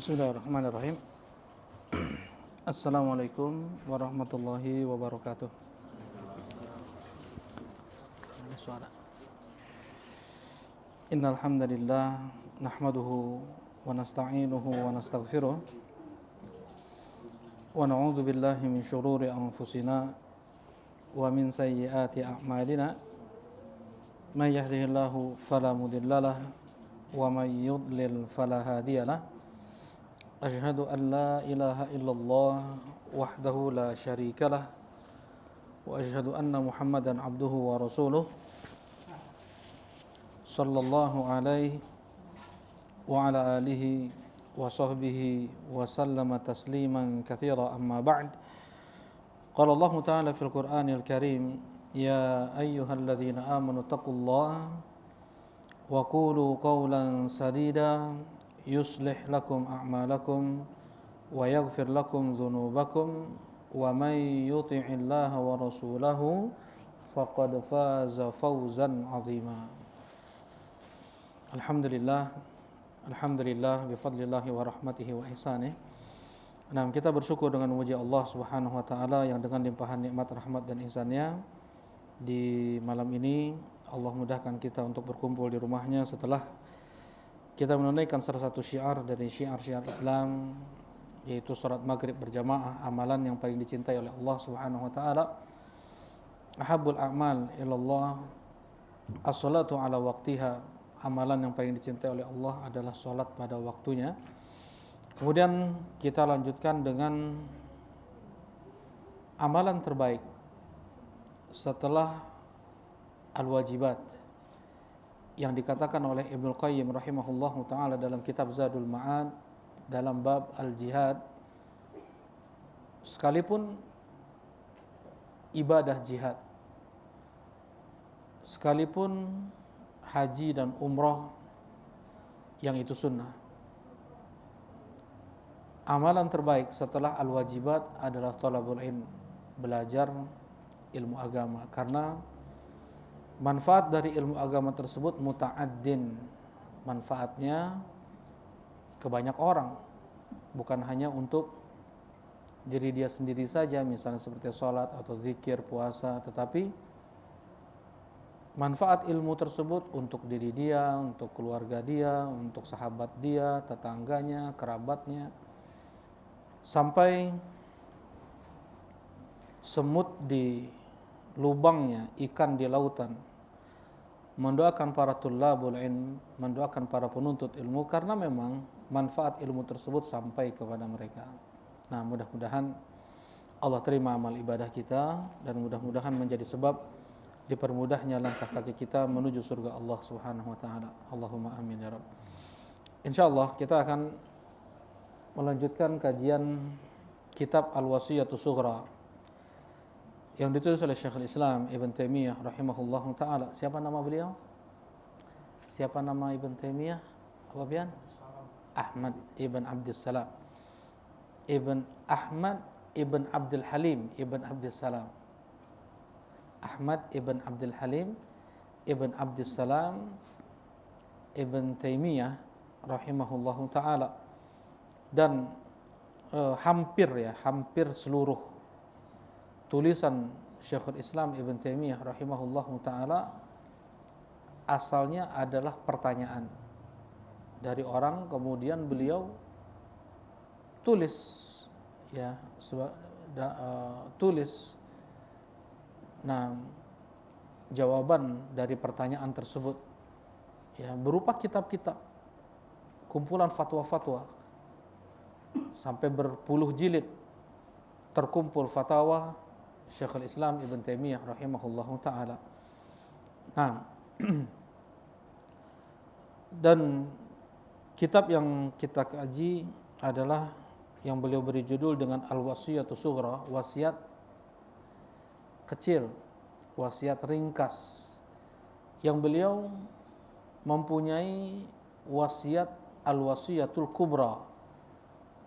Bismillahirrahmanirrahim. Assalamualaikum warahmatullahi wabarakatuh. Ada suara. Innal hamdalillah nahmaduhu wa nasta'inuhu wa nastaghfiruh wa na'udzu billahi min shururi anfusina wa min sayyiati a'malina. May yahdihillahu fala mudhillalah wa may yudlil fala hadiyalah. Asyhadu an la ilaha illallah wahdahu la syarika lah wa asyhadu anna Muhammadan abduhu wa rasuluh sallallahu alaihi wa ala alihi wa sahbihi wa sallama tasliman katsira amma ba'd. Qala Allah ta'ala fil Qur'anil Karim, ya ayyuhalladzina amanu taqullaha wa qulu qawlan sadida yuslih lakum a'malakum wa yaghfir lakum dhunubakum wa may yuti'illaha wa rasulahu faqad faza fawzan 'azima. Alhamdulillah bifadlillahi wa rahmatihi wa ihsanih. Nah, kita bersyukur dengan memuji Allah Subhanahu wa taala yang dengan limpahan nikmat, rahmat dan ihsannya di malam ini Allah mudahkan kita untuk berkumpul di rumahnya setelah kita menunaikan salah satu syiar dari syiar-syiar Islam, yaitu salat maghrib berjamaah, amalan yang paling dicintai oleh Allah Subhanahu wa taala. Ahabbul a'mal ilallah as-salatu ala waqtiha. Amalan yang paling dicintai oleh Allah adalah salat pada waktunya. Kemudian kita lanjutkan dengan amalan terbaik setelah al-wajibat yang dikatakan oleh Ibnu Qayyim rahimahullahu taala dalam kitab Zadul Ma'ad dalam bab al-jihad. Sekalipun ibadah jihad, sekalipun haji dan umrah yang itu sunnah, amalan terbaik setelah al-wajibat adalah talabul ilm, belajar ilmu agama, karena manfaat dari ilmu agama tersebut muta'addin, manfaatnya ke banyak orang, bukan hanya untuk diri dia sendiri saja, misalnya seperti sholat atau zikir, puasa, tetapi manfaat ilmu tersebut untuk diri dia, untuk keluarga dia, untuk sahabat dia, tetangganya, kerabatnya, sampai semut di lubangnya, ikan di lautan mendoakan para tullabul ilm, mendoakan para penuntut ilmu, karena memang manfaat ilmu tersebut sampai kepada mereka. Nah, mudah-mudahan Allah terima amal ibadah kita dan mudah-mudahan menjadi sebab dipermudahnya langkah kaki kita menuju surga Allah Subhanahu wa taala. Allahumma amin ya rabb. Insyaallah kita akan melanjutkan kajian kitab Al-Wasiyatus Sughra yang ditulis oleh Syekhul Islam Ibn Taimiyah rahimahullahu taala. Siapa nama beliau? Siapa nama Ibn Taimiyah? Apa pian? Ahmad Ibn Abdussalam. Ibn Ahmad Ibn Abdul Halim Ibn Abdussalam. Ahmad Ibn Abdul Halim Ibn Abdussalam Ibn Taimiyah rahimahullahu taala. Dan hampir seluruh tulisan Syekhul Islam Ibn Taimiyah rahimahullahu taala asalnya adalah pertanyaan dari orang, kemudian beliau tulis jawaban dari pertanyaan tersebut berupa kitab-kitab, kumpulan fatwa-fatwa sampai berpuluh jilid terkumpul fatwa Syekhul Islam Ibn Taimiyah rahimahullahu taala. Nah, dan kitab yang kita kaji adalah yang beliau beri judul dengan Al-Wasiyatus Sughra, wasiat kecil, wasiat ringkas, yang beliau mempunyai wasiat Al-Wasiyatul Kubra,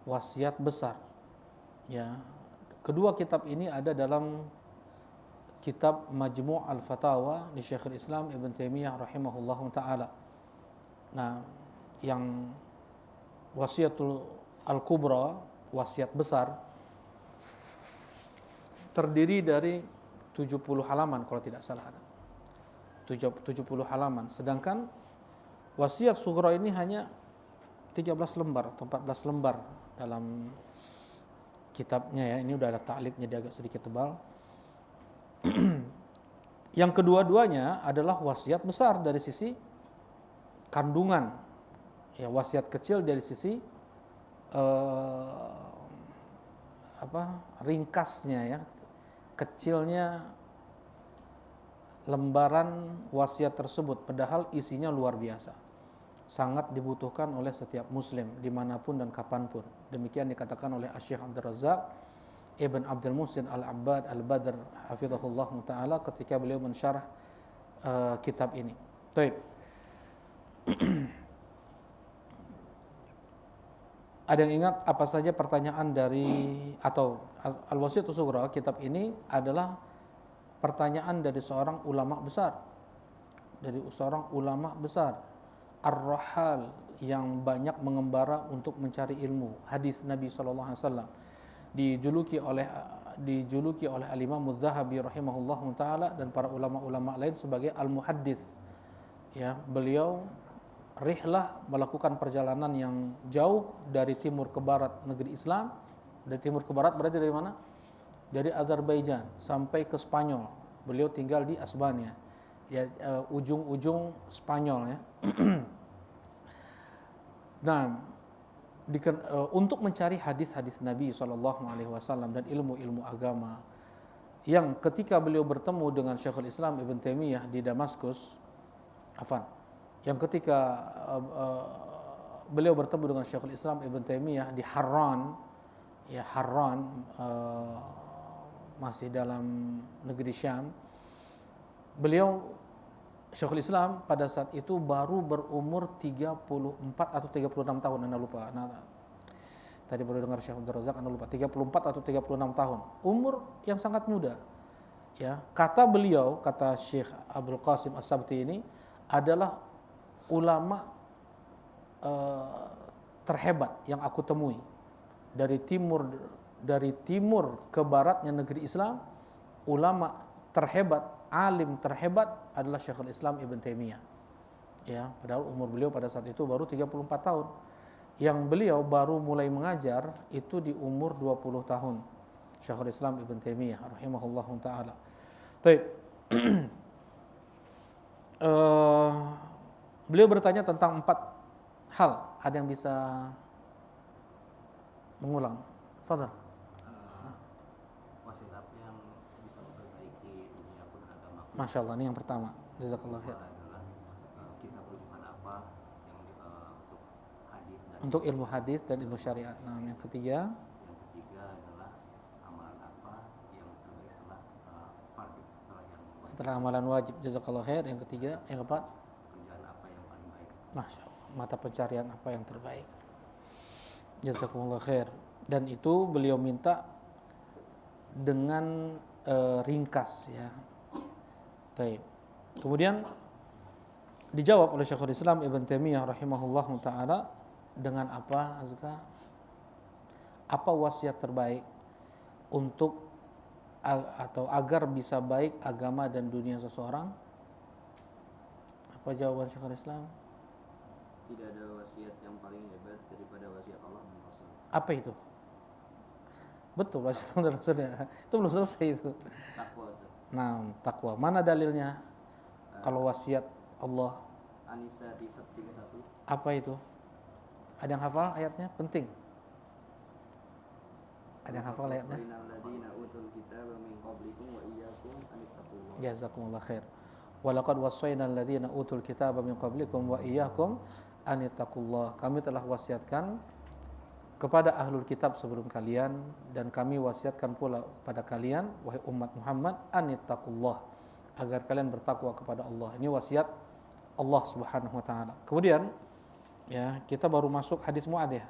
wasiat besar. Kedua kitab ini ada dalam kitab Majmu' al-Fatawa di Syekhul Islam Ibn Taimiyah rahimahullahu taala. Nah, yang wasiatul Al-Kubra, wasiat besar, terdiri dari 70 halaman kalau tidak salah. 70 halaman. Sedangkan wasiat sughra ini hanya 13 lembar atau 14 lembar dalam kitabnya ya. Ini udah ada ta'liqnya, dia agak sedikit tebal. Yang kedua-duanya adalah wasiat besar dari sisi kandungan. Ya, wasiat kecil dari sisi ringkasnya ya. Kecilnya lembaran wasiat tersebut, padahal isinya luar biasa. Sangat dibutuhkan oleh setiap muslim dimanapun dan kapanpun. Demikian dikatakan oleh Asy-Syaikh Abdul Razak Ibn Abdul Muhsin Al-Abbad Al-Badr hafizahullah ta'ala ketika beliau mensyarah kitab ini. Baik. Ada yang ingat apa saja pertanyaan dari atau Al-Wasiyatus Sughra, kitab ini adalah pertanyaan dari seorang ulama besar. Dari seorang ulama besar, ar-rahal, yang banyak mengembara untuk mencari ilmu hadis Nabi sallallahu alaihi wasallam. Dijuluki oleh Al-Imam Adz-Dzahabi rahimahullahu taala dan para ulama-ulama lain sebagai al-muhaddits. Ya, beliau rihlah, melakukan perjalanan yang jauh dari timur ke barat negeri Islam. Dari timur ke barat berarti dari mana? Dari Azerbaijan sampai ke Spanyol. Beliau tinggal di Asbania, ya, ujung-ujung Spanyol ya. Nah, untuk mencari hadis-hadis Nabi SAW dan ilmu-ilmu agama, yang ketika beliau bertemu dengan Syekhul Islam Ibn Taimiyah di Damaskus, yang ketika beliau bertemu dengan Syekhul Islam Ibn Taimiyah di Harran, ya Harran masih dalam negeri Syam, Syekhul Islam pada saat itu baru berumur 34 atau 36 tahun, Anda lupa. Tadi baru dengar Syekh Abdul Razak, Anda lupa. 34 atau 36 tahun. Umur yang sangat muda. Ya, kata beliau, kata Syekh Abdul Qasim As-Sabti ini adalah ulama terhebat yang aku temui dari timur ke baratnya negeri Islam. Ulama terhebat, alim terhebat adalah Syekhul Islam Ibn Taimiyah. Ya, padahal umur beliau pada saat itu baru 34 tahun. Yang beliau baru mulai mengajar itu di umur 20 tahun. Syekhul Islam Ibn Taimiyah rahimahullahu taala. Baik. Beliau bertanya tentang 4 hal. Ada yang bisa mengulang? Fadhal. Wasiat yang bisa memperbaiki dunia pun agama. Masya Allah, ini yang pertama. Jazakallah khair. Adalah kitab rujukan apa yang untuk hadis dan Untuk ilmu hadis dan ilmu syariat. Nah, yang ketiga. Yang ketiga adalah amalan apa yang terbaik setelah fardu, Setelah amalan wajib. Jazakallah khair. Yang ketiga, yang keempat. Kerjaan apa yang paling baik. Masya Allah, mata pencarian apa yang terbaik. Jazakumullah khair. Dan itu beliau minta dengan ringkas ya. Baik. Kemudian dijawab oleh Syekhul Islam Ibn Taimiyah rahimahullah taala dengan apa, Azka? Apa wasiat terbaik untuk atau agar bisa baik agama dan dunia seseorang? Apa jawaban Syekhul Islam? Tidak ada wasiat yang paling hebat daripada wasiat Allah dan Rasul. Apa itu? Betul, wasiat Allah dan Rasulnya. Itu belum selesai itu. Takwa, Ustaz. Nah, takwa. Mana dalilnya? Kalau wasiat Allah, An-Nisa 31. apa itu? Ada yang hafal ayatnya? Penting. Ada yang hafal ayatnya? Wasainal ladzina utul kitaba min qablikum wa iyyakum an ittaqullah. Jazakumullah khair. Walaqad wasainal ladzina utul kitaba min qablikum wa iyyakum an ittaqullah. Kami telah wasiatkan kepada ahlul kitab sebelum kalian dan kami wasiatkan pula kepada kalian wahai umat Muhammad an ittaqullah, agar kalian bertakwa kepada Allah. Ini wasiat Allah Subhanahu wa taala. Kemudian ya, kita baru masuk hadis Mu'adz ya.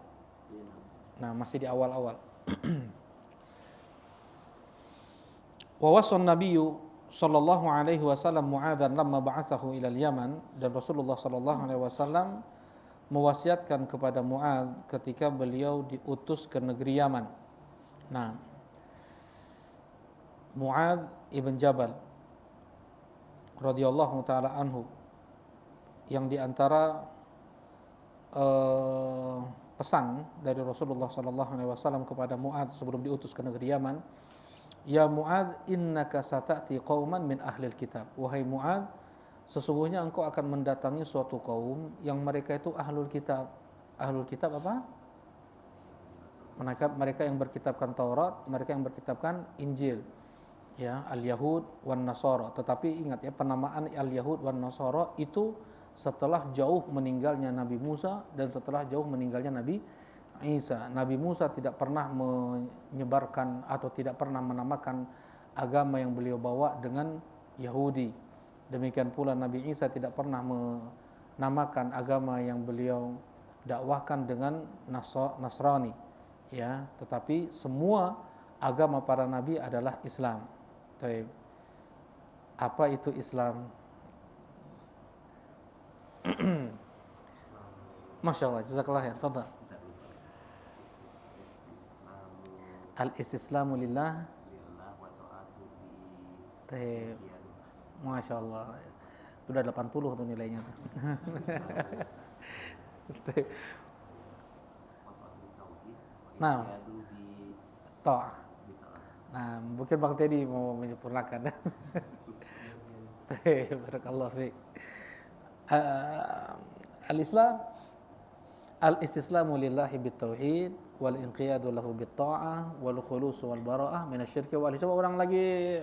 Nah, masih di awal-awal. Wa wasan nabiyyu sallallahu alaihi wasallam Mu'adzan lamma ba'athahu ila al-Yaman, dan Rasulullah sallallahu alaihi wasallam mewasiatkan kepada Mu'adz ketika beliau diutus ke negeri Yaman. Nah, Mu'adz ibn Jabal radhiyallahu taala anhu, yang diantara pesan dari Rasulullah sallallahu alaihi wasallam kepada Mu'adz sebelum diutus ke negeri Yaman, ya Mu'adz, innaka sata'ti qauman min ahlil kitab. Wahai Mu'adz, sesungguhnya engkau akan mendatangi suatu kaum yang mereka itu ahlul kitab. Ahlul kitab apa? Mereka yang berkitabkan Taurat, mereka yang berkitabkan Injil. Ya, al-Yahud wan Nasara. Tetapi ingat ya, penamaan al-Yahud wan Nasara itu setelah jauh meninggalnya Nabi Musa dan setelah jauh meninggalnya Nabi Isa. Nabi Musa tidak pernah menyebarkan atau tidak pernah menamakan agama yang beliau bawa dengan Yahudi. Demikian pula Nabi Isa tidak pernah menamakan agama yang beliau dakwahkan dengan Nasrani. Ya, tetapi semua agama para nabi adalah Islam. Baik. Apa itu Islam? Masya Allah, jazakallah khair. Fadhal. Al-istislamu lillah. Baik. Masya Allah. Sudah 80 tuh nilainya tuh. Nah, ta'ah. Nah, mungkin Bang Teddy mau menyempurnakan. Barakallahu fiik. Al-Islam al-istislamu lillahi bitauhid wal inqiyadu lahu bitta'ah wal khulus wal bara'ah minasyirki wal coba orang lagi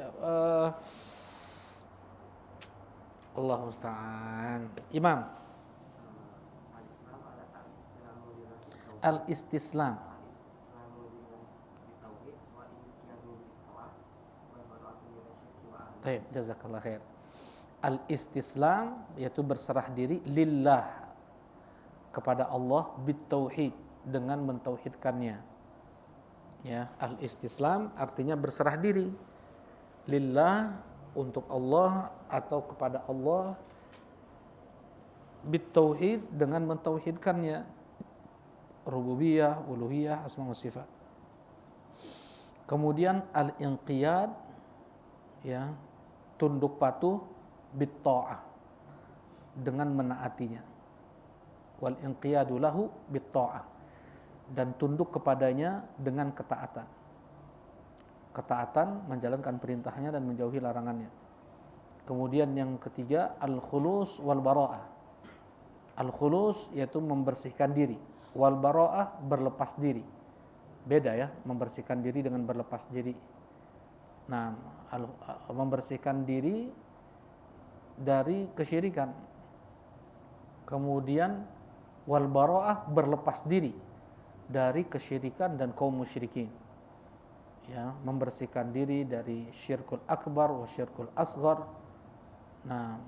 Allah musta'an. Imam. Al-istislam. Baik, jazakallah khair. Al-istislam yaitu berserah diri lillah, kepada Allah, bitauhid, dengan mentauhidkannya. Ya, al-istislam artinya berserah diri lillah, untuk Allah atau kepada Allah, bitauhid, dengan mentauhidkannya, rububiyah, uluhiyah, asma wa sifat. Kemudian al-inqiyad, ya, tunduk patuh, bitta'ah, dengan menaatinya, wal inqiyadu lahu bitta'ah, dan tunduk kepadanya dengan ketaatan. Ketaatan menjalankan perintahnya dan menjauhi larangannya. Kemudian yang ketiga al-khulus wal bara'ah. Al-khulus yaitu membersihkan diri, wal bara'ah berlepas diri. Beda ya, membersihkan diri dengan berlepas diri. Nah, membersihkan diri dari kesyirikan. Kemudian wal bara'ah berlepas diri dari kesyirikan dan kaum musyrikin. Ya, membersihkan diri dari syirkul akbar wa syirkul asghar. Nah,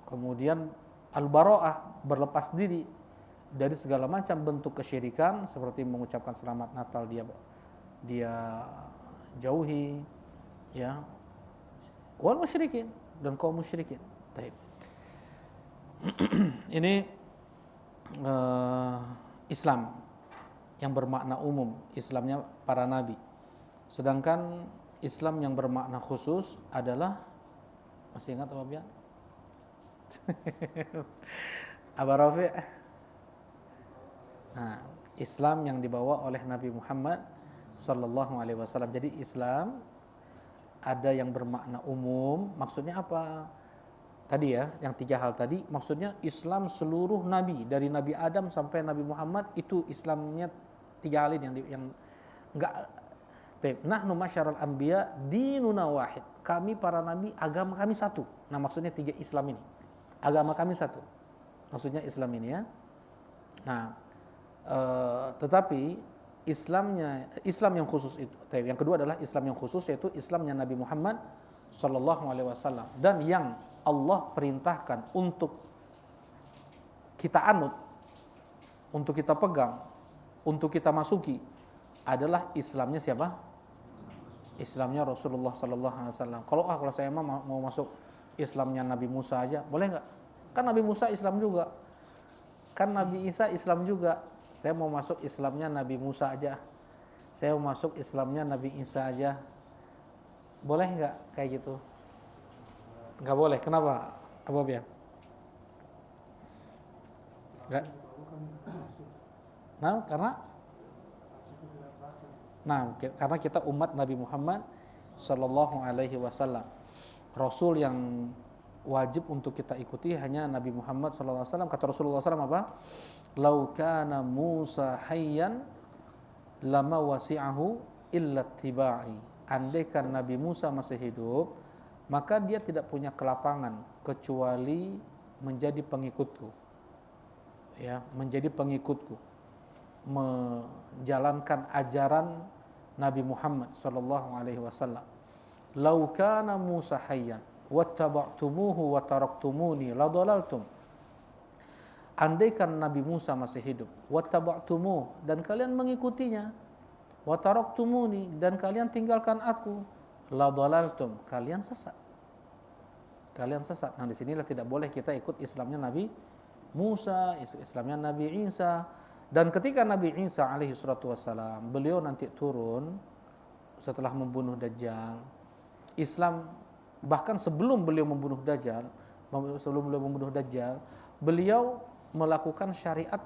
kemudian al-bara'ah berlepas diri dari segala macam bentuk kesyirikan, seperti mengucapkan selamat Natal dia jauhi, ya, wal musyrikin, dan kaum musyrikin. Baik. Ini Islam yang bermakna umum, Islamnya para nabi. Sedangkan Islam yang bermakna khusus adalah, masih ingat apa Bian? Aba Rafi'. Nah, Islam yang dibawa oleh Nabi Muhammad sallallahu alaihi wasallam. Jadi Islam ada yang bermakna umum, maksudnya apa? Tadi ya, yang 3 hal tadi, maksudnya Islam seluruh nabi dari Nabi Adam sampai Nabi Muhammad, itu Islamnya 3 hal ini yang enggak. Nahnu masyarul anbiya dinuna wahid. Kami para nabi, agama kami satu. Nah, maksudnya 3 Islam ini. Agama kami satu. Maksudnya Islam ini ya. Nah, tetapi Islam yang khusus itu. Yang kedua adalah Islam yang khusus, yaitu Islamnya Nabi Muhammad sallallahu alaihi wasallam, dan yang Allah perintahkan untuk kita anut, untuk kita pegang, untuk kita masuki adalah Islamnya siapa? Islamnya Rasulullah sallallahu alaihi wasallam. Kalau saya mau masuk Islamnya Nabi Musa aja, boleh nggak? Kan Nabi Musa Islam juga. kan Nabi Isa Islam juga. Saya mau masuk Islamnya Nabi Musa aja. Saya mau masuk Islamnya Nabi Isa aja. Boleh nggak kayak gitu? Nggak boleh. Kenapa? Apa biar? Nggak. Nah, karena kita umat Nabi Muhammad Sallallahu Alaihi Wasallam. Rasul yang wajib untuk kita ikuti hanya Nabi Muhammad Sallallahu Alaihi Wasallam. Kata Rasulullah SAW apa? Lau kana Musa hayyan lama wasi'ahu illa tiba'i. Andaikan Nabi Musa masih hidup, maka dia tidak punya kelapangan kecuali menjadi pengikutku. Ya, menjadi pengikutku. Menjalankan ajaran Nabi Muhammad sallallahu alaihi wasallam. Lau kana Musa hayyan wattaba'tumuhu wa taraktumuni ladalaltum. Andaikan Nabi Musa masih hidup, wattaba'tumuh, dan kalian mengikutinya, wa taraktumuni, dan kalian tinggalkan aku, ladalaltum, kalian sesat. Kalian sesat. Nah, di sinilah tidak boleh kita ikut Islamnya Nabi Musa, Islamnya Nabi Isa. Dan ketika Nabi Isa alaihi salatu wassalam, beliau nanti turun setelah membunuh Dajjal, Islam bahkan sebelum beliau membunuh Dajjal, beliau melakukan syariat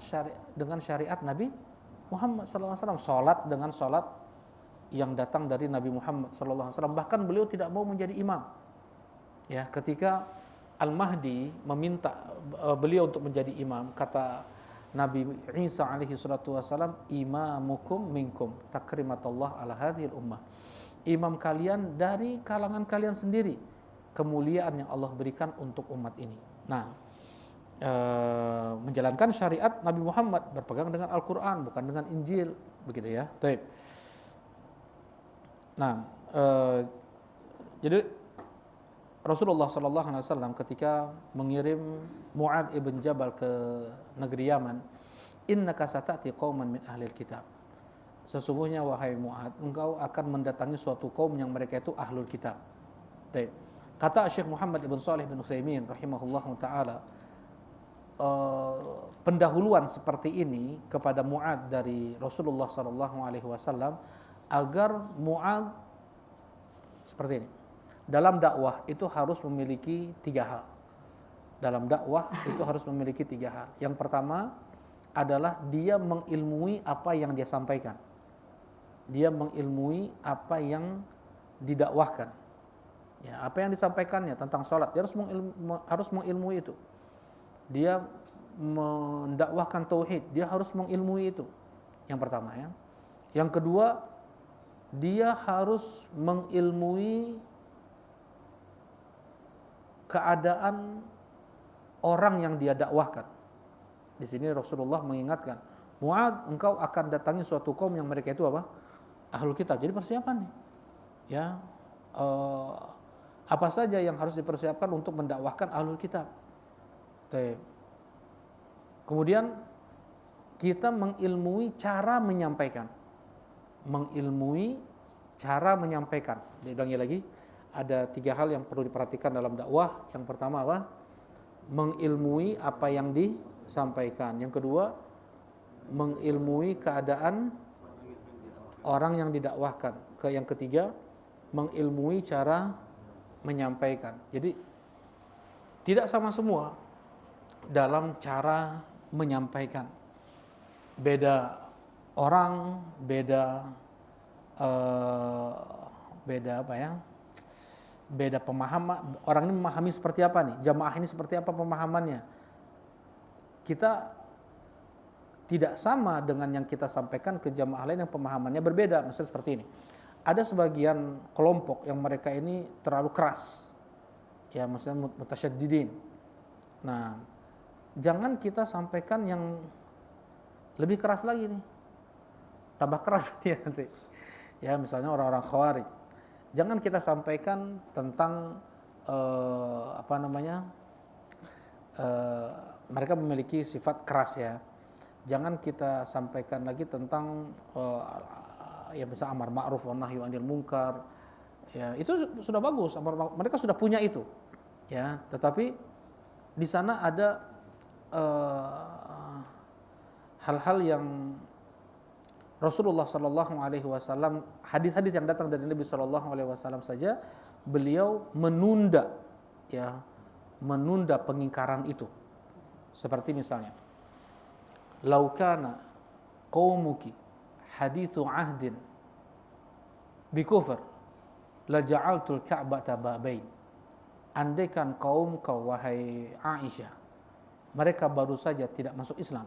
dengan syariat Nabi Muhammad SAW, salat dengan salat yang datang dari Nabi Muhammad SAW. Bahkan beliau tidak mau menjadi imam. Ya, ketika Al-Mahdi meminta beliau untuk menjadi imam, kata Nabi Isa alaihi salatu wasallam, imamukum minkum takrimatullah ala hadhil ummah. Imam kalian dari kalangan kalian sendiri, kemuliaan yang Allah berikan untuk umat ini. Nah, menjalankan syariat Nabi Muhammad, berpegang dengan Al-Quran, bukan dengan Injil, begitu ya. Baik. Nah, jadi Rasulullah SAW ketika mengirim Mu'ad ibn Jabal ke negeri Yaman, innaka sata'ti qauman min ahlil kitab. Sesungguhnya wahai Mu'ad, engkau akan mendatangi suatu kaum yang mereka itu ahlul kitab. Baik. Kata Syekh Muhammad ibn Shalih bin Utsaimin rahimahullahu taala, pendahuluan seperti ini kepada Mu'ad dari Rasulullah SAW agar Mu'ad seperti ini. Dalam dakwah itu harus memiliki 3 hal. Dalam dakwah itu harus memiliki 3 hal. Yang pertama adalah dia mengilmui apa yang dia sampaikan. Dia mengilmui apa yang didakwahkan. Ya, apa yang disampaikannya tentang sholat, dia harus mengilmui itu. Dia mendakwahkan tauhid, dia harus mengilmui itu. Yang pertama ya. Yang kedua, dia harus mengilmui keadaan orang yang dia dakwahkan. Di sini Rasulullah mengingatkan, Mu'ad, engkau akan datangi suatu kaum yang mereka itu apa? Ahlul kitab. Jadi persiapan nih. Ya, apa saja yang harus dipersiapkan untuk mendakwahkan ahlul kitab. Kemudian kita mengilmui cara menyampaikan. Mengilmui cara menyampaikan. Diulangi lagi, ada 3 hal yang perlu diperhatikan dalam dakwah. Yang pertama apa? Mengilmui apa yang disampaikan. Yang kedua, mengilmui keadaan orang yang didakwahkan. Yang ketiga, mengilmui cara menyampaikan. Jadi tidak sama semua dalam cara menyampaikan. Beda orang, beda apa ya? Beda pemahaman. Orang ini memahami seperti apa nih? Jamaah ini seperti apa pemahamannya? Kita tidak sama dengan yang kita sampaikan ke jamaah lain yang pemahamannya berbeda. Misalnya seperti ini. Ada sebagian kelompok yang mereka ini terlalu keras. Ya, maksudnya mutasyaddidin. Nah, jangan kita sampaikan yang lebih keras lagi nih. Tambah keras dia nanti. Ya, misalnya orang-orang Khawarij. Jangan kita sampaikan tentang mereka memiliki sifat keras ya. Jangan kita sampaikan lagi tentang ya misalnya amar ma'ruf wa nahyi 'anil munkar. Ya, itu sudah bagus, mereka sudah punya itu. Ya, tetapi di sana ada hal-hal yang Rasulullah Shallallahu Alaihi Wasallam, hadis-hadis yang datang dari Nabi Shallallahu Alaihi Wasallam saja, beliau menunda, ya, menunda pengingkaran itu. Seperti misalnya, laukana qaumuki hadithu ahdin bikufr la ja'altul ka'bata babain. Andaikan kaum kau wahai Aisyah, mereka baru saja tidak masuk Islam,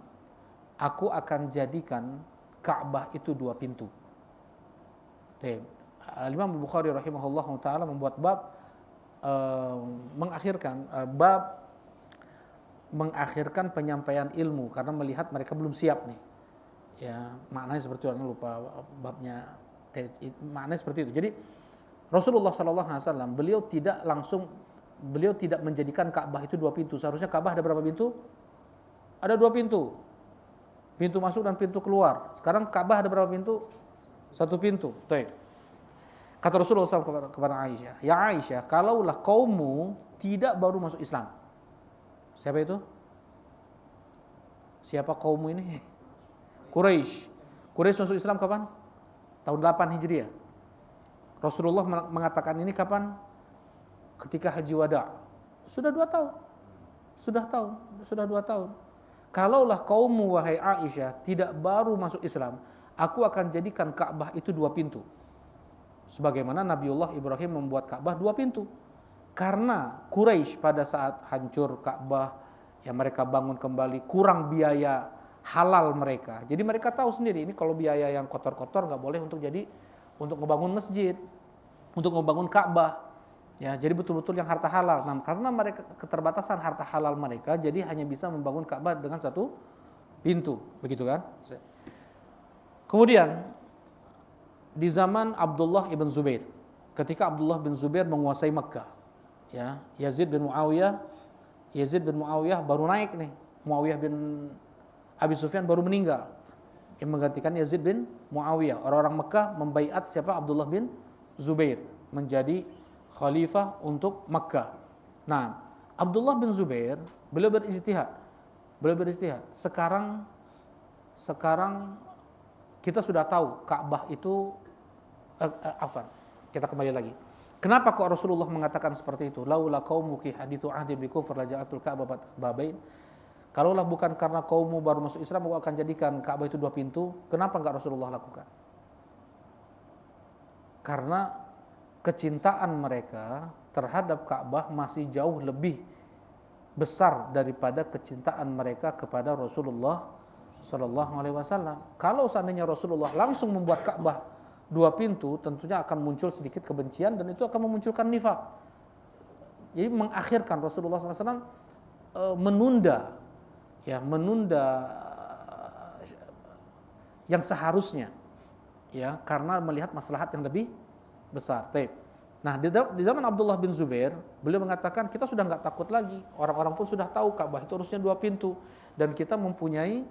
aku akan jadikan Ka'bah itu 2 pintu. Al-Imam Al-Bukhari rahimahullah ta'ala membuat bab mengakhirkan penyampaian ilmu karena melihat mereka belum siap nih. Ya, maknanya seperti itu, lupa babnya. Maknanya seperti itu. Jadi Rasulullah sallallahu alaihi wasallam beliau tidak menjadikan Ka'bah itu 2 pintu. Seharusnya Ka'bah ada berapa pintu? Ada 2 pintu. Pintu masuk dan pintu keluar. Sekarang Ka'bah ada berapa pintu? 1 pintu. Baik. Kata Rasulullah SAW kepada Aisyah, ya Aisyah, kalaulah kaummu tidak baru masuk Islam. Siapa itu? Siapa kaummu ini? Quraisy. Quraisy masuk Islam kapan? Tahun 8 Hijriah. Rasulullah mengatakan ini kapan? Ketika Haji Wada. Sudah 2 tahun. Sudah 2 tahun. Kalaulah kaummu wahai Aisyah tidak baru masuk Islam, aku akan jadikan Ka'bah itu 2 pintu. Sebagaimana Nabiullah Ibrahim membuat Ka'bah 2 pintu. Karena Quraisy pada saat hancur Ka'bah, yang mereka bangun kembali, kurang biaya halal mereka. Jadi mereka tahu sendiri, ini kalau biaya yang kotor-kotor nggak boleh untuk ngebangun masjid, untuk ngebangun Ka'bah. Ya, jadi betul-betul yang harta halal. Nah, karena mereka keterbatasan harta halal mereka, jadi hanya bisa membangun Ka'bah dengan 1 pintu, begitu kan? Kemudian di zaman Abdullah ibn Zubair, ketika Abdullah bin Zubair menguasai Makkah, ya, Yazid bin Muawiyah baru naik nih. Muawiyah bin Abi Sufyan baru meninggal. Yang menggantikan Yazid bin Muawiyah. Orang-orang Makkah membaiat siapa? Abdullah bin Zubair menjadi khalifah untuk Makkah. Nah, Abdullah bin Zubair beliau berijtihad. Sekarang kita sudah tahu Ka'bah itu kita kembali lagi. Kenapa kok Rasulullah mengatakan seperti itu? Laula qaumuki hadithu ahdi bi kufr la ja'atul Ka'bah babain. Kalaulah bukan karena kaummu baru masuk Islam, aku akan jadikan Ka'bah itu 2 pintu. Kenapa enggak Rasulullah lakukan? Karena kecintaan mereka terhadap Ka'bah masih jauh lebih besar daripada kecintaan mereka kepada Rasulullah Sallallahu Alaihi Wasallam. Kalau seandainya Rasulullah langsung membuat Ka'bah 2 pintu, tentunya akan muncul sedikit kebencian dan itu akan memunculkan nifak. Jadi mengakhirkan Rasulullah SAW menunda yang seharusnya, ya, karena melihat maslahat yang lebih besar. Nah, di zaman Abdullah bin Zubair, beliau mengatakan kita sudah nggak takut lagi. Orang-orang pun sudah tahu Ka'bah itu harusnya 2 pintu dan kita mempunyai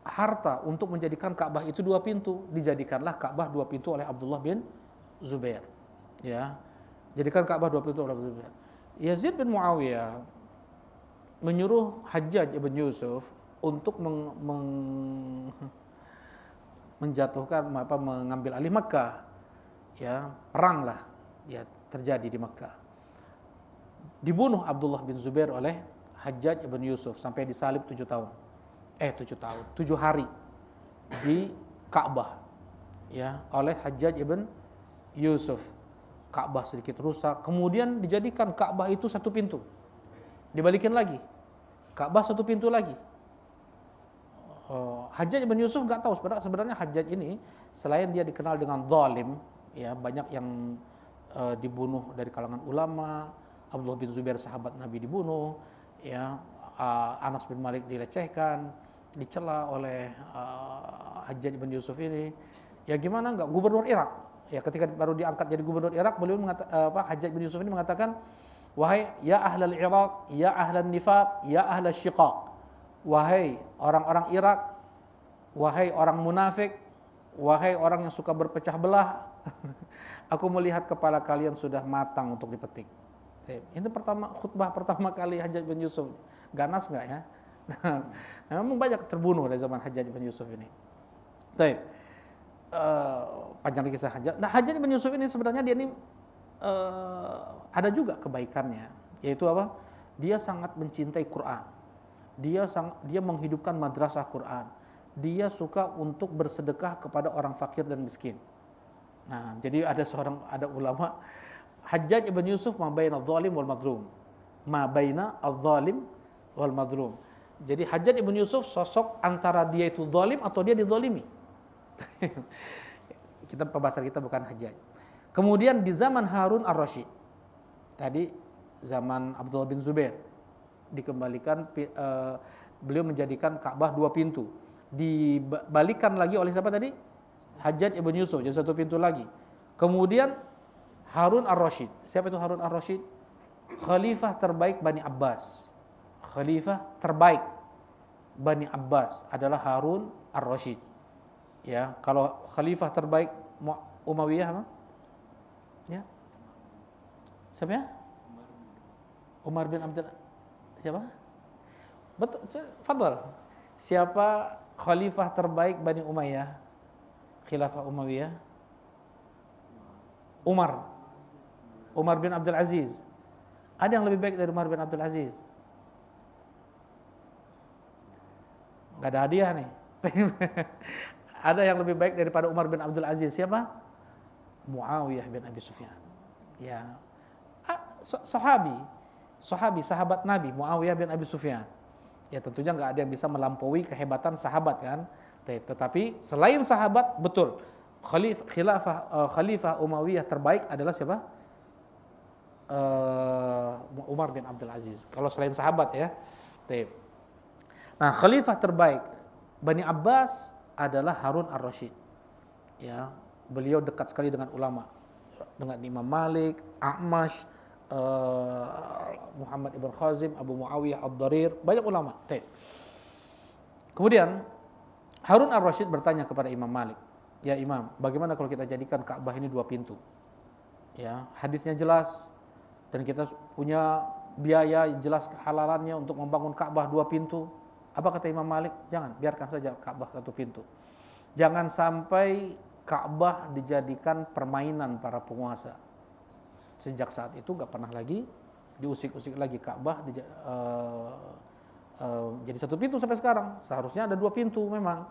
harta untuk menjadikan Ka'bah itu 2 pintu. Dijadikanlah Ka'bah 2 pintu oleh Abdullah bin Zubair. Ya, jadikan Ka'bah 2 pintu oleh Abdullah bin Zubair. Yazid bin Muawiyah menyuruh Hajjaj ibn Yusuf untuk mengambil alih Makkah. Ya, peranglah ya terjadi di Makkah. Dibunuh Abdullah bin Zubair oleh Hajjaj ibn Yusuf sampai disalib 7 hari di Ka'bah, ya, oleh Hajjaj ibn Yusuf. Ka'bah sedikit rusak, kemudian dijadikan Ka'bah itu 1 pintu, dibalikin lagi, Ka'bah 1 pintu lagi. Hajjaj ibn Yusuf nggak tahu sebenarnya Hajjaj ini selain dia dikenal dengan zalim, ya, banyak yang dibunuh dari kalangan ulama. Abdullah bin Zubair sahabat Nabi dibunuh, ya, Anas bin Malik dilecehkan, dicela oleh Hajjaj bin Yusuf ini. Ya gimana enggak, gubernur Irak. Ya ketika baru diangkat jadi gubernur Irak, beliau Hajjaj bin Yusuf ini mengatakan, wahai ya ahlal Irak, ya ahlan nifaq, ya ahlas syiqaq. Wahai orang-orang Irak, wahai orang munafik, wahai orang yang suka berpecah belah. Aku melihat kepala kalian sudah matang untuk dipetik. Ini khutbah pertama kali Hajjaj bin Yusuf. Ganas enggak ya? Nah, memang banyak terbunuh dari zaman Hajjaj bin Yusuf ini. Baik. Panjang kisah Hajjaj. Nah, Hajjaj bin Yusuf ini sebenarnya dia ini ada juga kebaikannya, yaitu apa? Dia sangat mencintai Quran. Dia menghidupkan madrasah Quran. Dia suka untuk bersedekah kepada orang fakir dan miskin. Nah, jadi ada ulama Hajjaj bin Yusuf ma baina adh-dhalim wal madhlum. Ma baina adh-dhalim wal madhlum. Jadi Hajjaj bin Yusuf sosok antara dia itu zalim atau dia dizalimi. Pembahasan kita bukan Hajjaj. Kemudian di zaman Harun ar-Rasyid, tadi zaman Abdullah bin Zubair, dikembalikan beliau menjadikan Ka'bah 2 pintu. Dibalikan lagi oleh siapa tadi? Hajjaj ibn Yusuf, jadi 1 pintu lagi. Kemudian Harun ar-Rasyid. Siapa itu Harun ar-Rasyid? Khalifah terbaik Bani Abbas. Khalifah terbaik Bani Abbas adalah Harun ar-Rasyid. Ya, kalau khalifah terbaik Umayyah apa? Ya. Siapa ya? Umar bin Abdul siapa? Betul, fadhal. Siapa khalifah terbaik Bani Umayyah? Khilafah Umayyah? Umar bin Abdul Aziz. Ada yang lebih baik dari Umar bin Abdul Aziz? Gak ada hadiah nih. Ada yang lebih baik daripada Umar bin Abdul Aziz. Siapa? Muawiyah bin Abi Sufyan. Ya, sahabat Nabi Muawiyah bin Abi Sufyan. Ya tentunya nggak ada yang bisa melampaui kehebatan sahabat kan. Tetapi selain sahabat, betul Khalifah Umayyah terbaik adalah siapa? Umar bin Abdul Aziz. Kalau selain sahabat ya. Nah, khalifah terbaik Bani Abbas adalah Harun ar-Rasyid. Ya, beliau dekat sekali dengan ulama, dengan Imam Malik, A'mash, Muhammad ibn Khazim, Abu Muawiyah ad-Darir, banyak ulama. Kemudian Harun ar-Rasyid bertanya kepada Imam Malik, "Ya Imam, bagaimana kalau kita jadikan Ka'bah ini 2 pintu?" Ya, hadisnya jelas dan kita punya biaya jelas kehalalannya untuk membangun Ka'bah 2 pintu. Apa kata Imam Malik? Jangan, biarkan saja Ka'bah 1 pintu. Jangan sampai Ka'bah dijadikan permainan para penguasa. Sejak saat itu gak pernah lagi diusik-usik lagi Ka'bah jadi 1 pintu sampai sekarang. Seharusnya ada 2 pintu memang.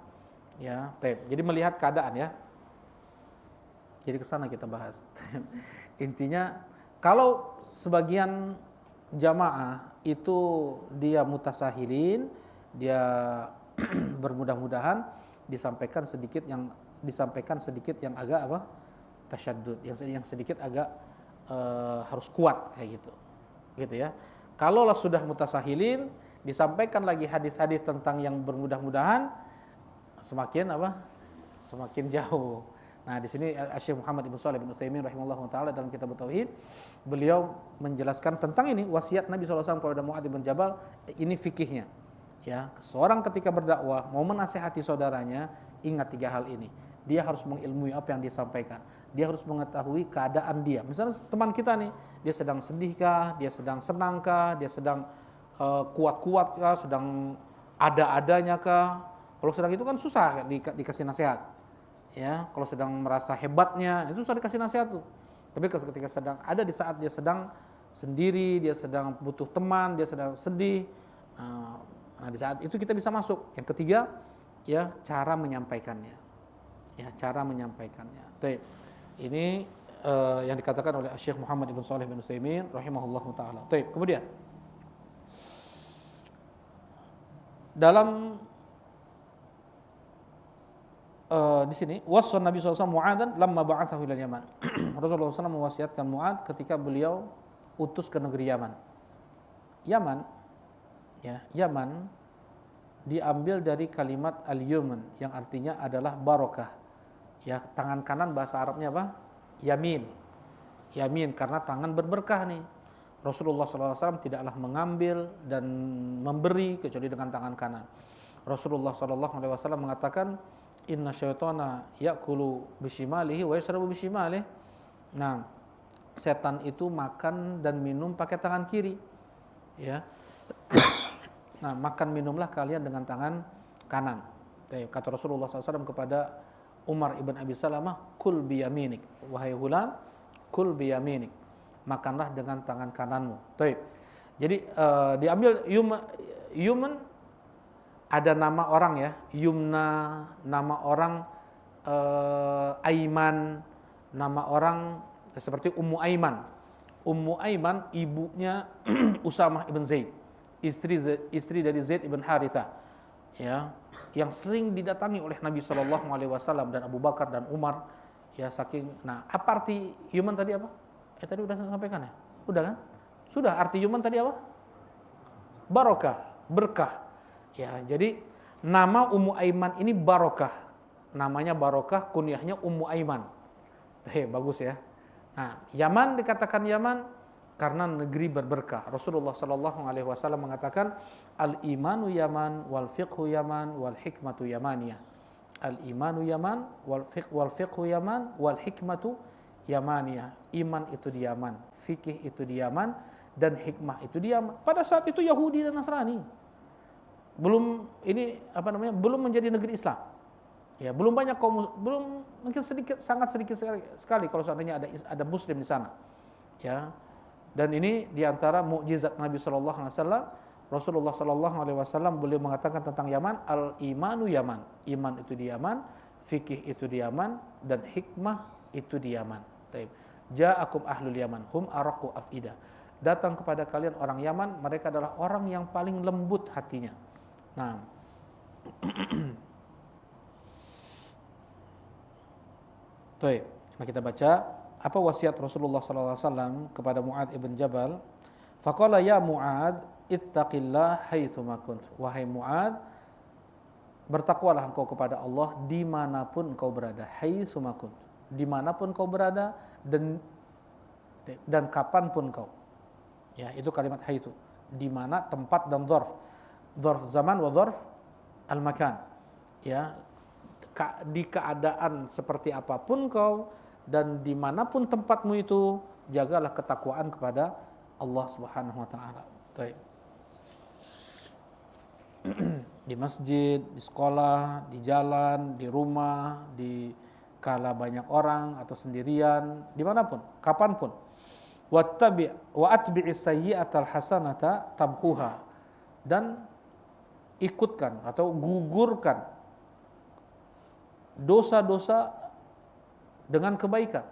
Ya, jadi melihat keadaan ya. Jadi ke sana kita bahas. Intinya kalau sebagian jamaah itu dia mutasahilin, dia bermudah-mudahan disampaikan sedikit yang agak apa? Tasyaddud, yang sedikit agak harus kuat kayak gitu. Gitu ya. Kalaulah sudah mutasahilin, disampaikan lagi hadis-hadis tentang yang bermudah-mudahan, semakin apa? Semakin jauh. Nah, di sini Syekh Muhammad ibn Shalih bin Utsaimin rahimahullahu taala dalam kitab Tauhid, beliau menjelaskan tentang ini wasiat Nabi SAW kepada Mu'adz bin Jabal, ini fikihnya. Ya, seorang ketika berdakwah mau menasihati saudaranya, ingat 3 hal ini. Dia harus mengilmui apa yang disampaikan. Dia harus mengetahui keadaan dia. Misalnya teman kita nih, dia sedang sedihkah, dia sedang senangkah, dia sedang kuat-kuatkah, sedang ada-adanya kah? Kalau sedang itu kan susah dikasih nasihat. Ya, kalau sedang merasa hebatnya, itu susah dikasih nasihat tuh. Tapi ketika sedang ada di saat dia sedang sendiri, dia sedang butuh teman, dia sedang sedih. Nah, di saat itu kita bisa masuk. Yang ketiga, ya cara menyampaikannya. Ya, cara menyampaikannya. Ini yang dikatakan oleh Syekh Muhammad ibn Shalih bin Utsaimin rahimahullahu taala. Kemudian dalam di sini waswan Nabi SAW Mu'adzan lamma ba'athahu ilal Yaman. Rasulullah SAW mewasiatkan Mu'adz ketika beliau utus ke negeri Yaman. Yaman diambil dari kalimat al-yuman yang artinya adalah barokah. Ya, tangan kanan bahasa Arabnya apa? Yamin. Yamin karena tangan berberkah nih. Rasulullah SAW tidaklah mengambil dan memberi kecuali dengan tangan kanan. Rasulullah SAW mengatakan, Inna syaitana ya'kulu bishimalihi wa yashrabu bishimalihi. Nah, setan itu makan dan minum pakai tangan kiri. Ya. Nah, makan minumlah kalian dengan tangan kanan. Kata Rasulullah SAW kepada Umar ibn Abi Salamah, kul biyaminik, wahai gulam, kul biyaminik, makanlah dengan tangan kananmu. Jadi diambil Yuman, ada nama orang ya, Yumna, nama orang Aiman, nama orang seperti Ummu Aiman. Ummu Aiman ibunya Usamah ibn Zaid, istri dari Zaid ibn Harithah, ya, yang sering didatangi oleh Nabi SAW dan Abu Bakar dan Umar, ya saking. Nah, apa arti Yuman tadi apa? Tadi udah saya sampaikan ya, udah kan? Sudah. Arti Yuman tadi apa? Barokah, berkah. Ya, jadi nama Ummu Aiman ini barokah. Namanya barokah, kunyahnya Ummu Aiman. Bagus ya. Nah, Yaman dikatakan Yaman karena negeri berberkah. Rasulullah SAW mengatakan, al-imanu Yaman, wal fiqhu Yaman, wal hikmatu Yamaniyah. Al-imanu Yaman, wal fiqhu Yaman, wal hikmatu Yamaniyah. Iman itu di Yaman, fikih itu di Yaman, dan hikmah itu di Yaman. Pada saat itu Yahudi dan Nasrani belum belum menjadi negeri Islam. Ya, belum banyak belum, mungkin sangat sedikit sekali kalau seandainya ada muslim di sana. Ya. Dan ini diantara mukjizat Nabi sallallahu alaihi wasallam. Rasulullah sallallahu alaihi wasallam beliau mengatakan tentang Yaman, al-imanu Yaman. Iman itu di Yaman, fikih itu di Yaman, dan hikmah itu di Yaman. Taib. Ja'akum ahlul Yaman, hum araqu afida. Datang kepada kalian orang Yaman, mereka adalah orang yang paling lembut hatinya. Nah, Baik, nah kita baca apa wasiat Rasulullah SAW kepada Mu'adz ibn Jabal. Faqala ya Mu'adz, ittaqillah haitsuma kunt. Wahai Mu'adz, bertakwalah engkau kepada Allah dimanapun engkau berada. Haitsuma kunt, dimanapun engkau berada dan kapanpun engkau. Ya, itu kalimat haitsu. Di mana, tempat, dan dzarf. Dzarf zaman wa dzarf al-makan. Ya, di keadaan seperti apapun kau dan dimanapun tempatmu itu, jagalah ketakwaan kepada Allah Subhanahu Wa Taala. Di masjid, di sekolah, di jalan, di rumah, di kala banyak orang atau sendirian, dimanapun, kapanpun. Wa atbi'is sayyi'atal hasanata tamhuha, dan ikutkan atau gugurkan dosa-dosa dengan kebaikan,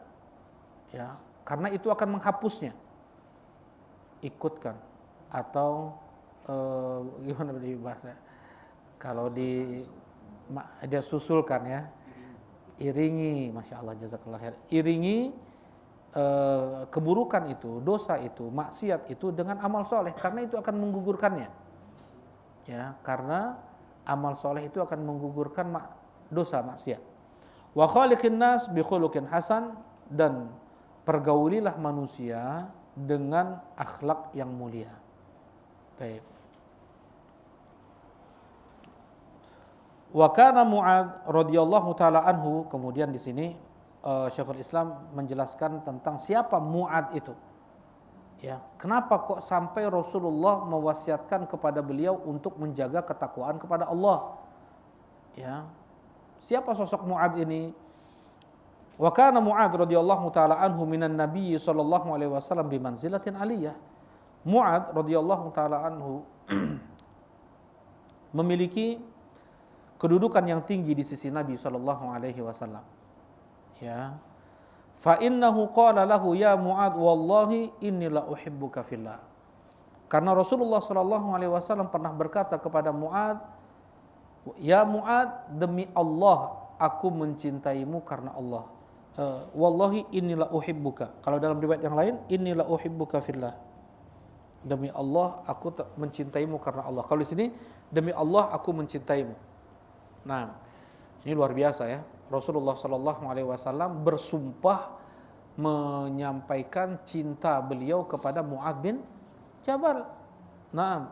ya, karena itu akan menghapusnya. Ikutkan atau gimana di bahasa? Kalau dia susulkan ya, iringi, masya Allah, jazakallah khair. Iringi keburukan itu, dosa itu, maksiat itu dengan amal soleh, karena itu akan menggugurkannya. Ya, karena amal soleh itu akan menggugurkan dosa maksiat. Wa khaliqin nas bi khuluqin hasan, dan pergaulilah manusia dengan akhlak yang mulia. Baik. Wa kana Mu'adz radhiyallahu taala anhu, kemudian di sini Syekhul Islam menjelaskan tentang siapa Mu'adz itu. Ya, kenapa kok sampai Rasulullah mewasiatkan kepada beliau untuk menjaga ketakwaan kepada Allah? Ya. Siapa sosok Mu'adz ini? Wa kana Mu'adz radhiyallahu taala anhu minan Nabi sallallahu alaihi wasallam bi manzilatin aliyah. Mu'adz radhiyallahu taala anhu memiliki kedudukan yang tinggi di sisi Nabi sallallahu alaihi wasallam. Ya. Fa innahu qala lahu ya Mu'adz wallahi inni la uhibbuka fillah. Karena Rasulullah sallallahu alaihi wasallam pernah berkata kepada Mu'adz, ya Mu'adz, demi Allah aku mencintaimu karena Allah. Wallahi innila uhibbuka. Kalau dalam riwayat yang lain, innila uhibbuka fillah. Demi Allah aku mencintaimu karena Allah. Kalau di sini, demi Allah aku mencintaimu. Nah, ini luar biasa ya. Rasulullah SAW bersumpah menyampaikan cinta beliau kepada Mu'adz bin Jabal. Nah,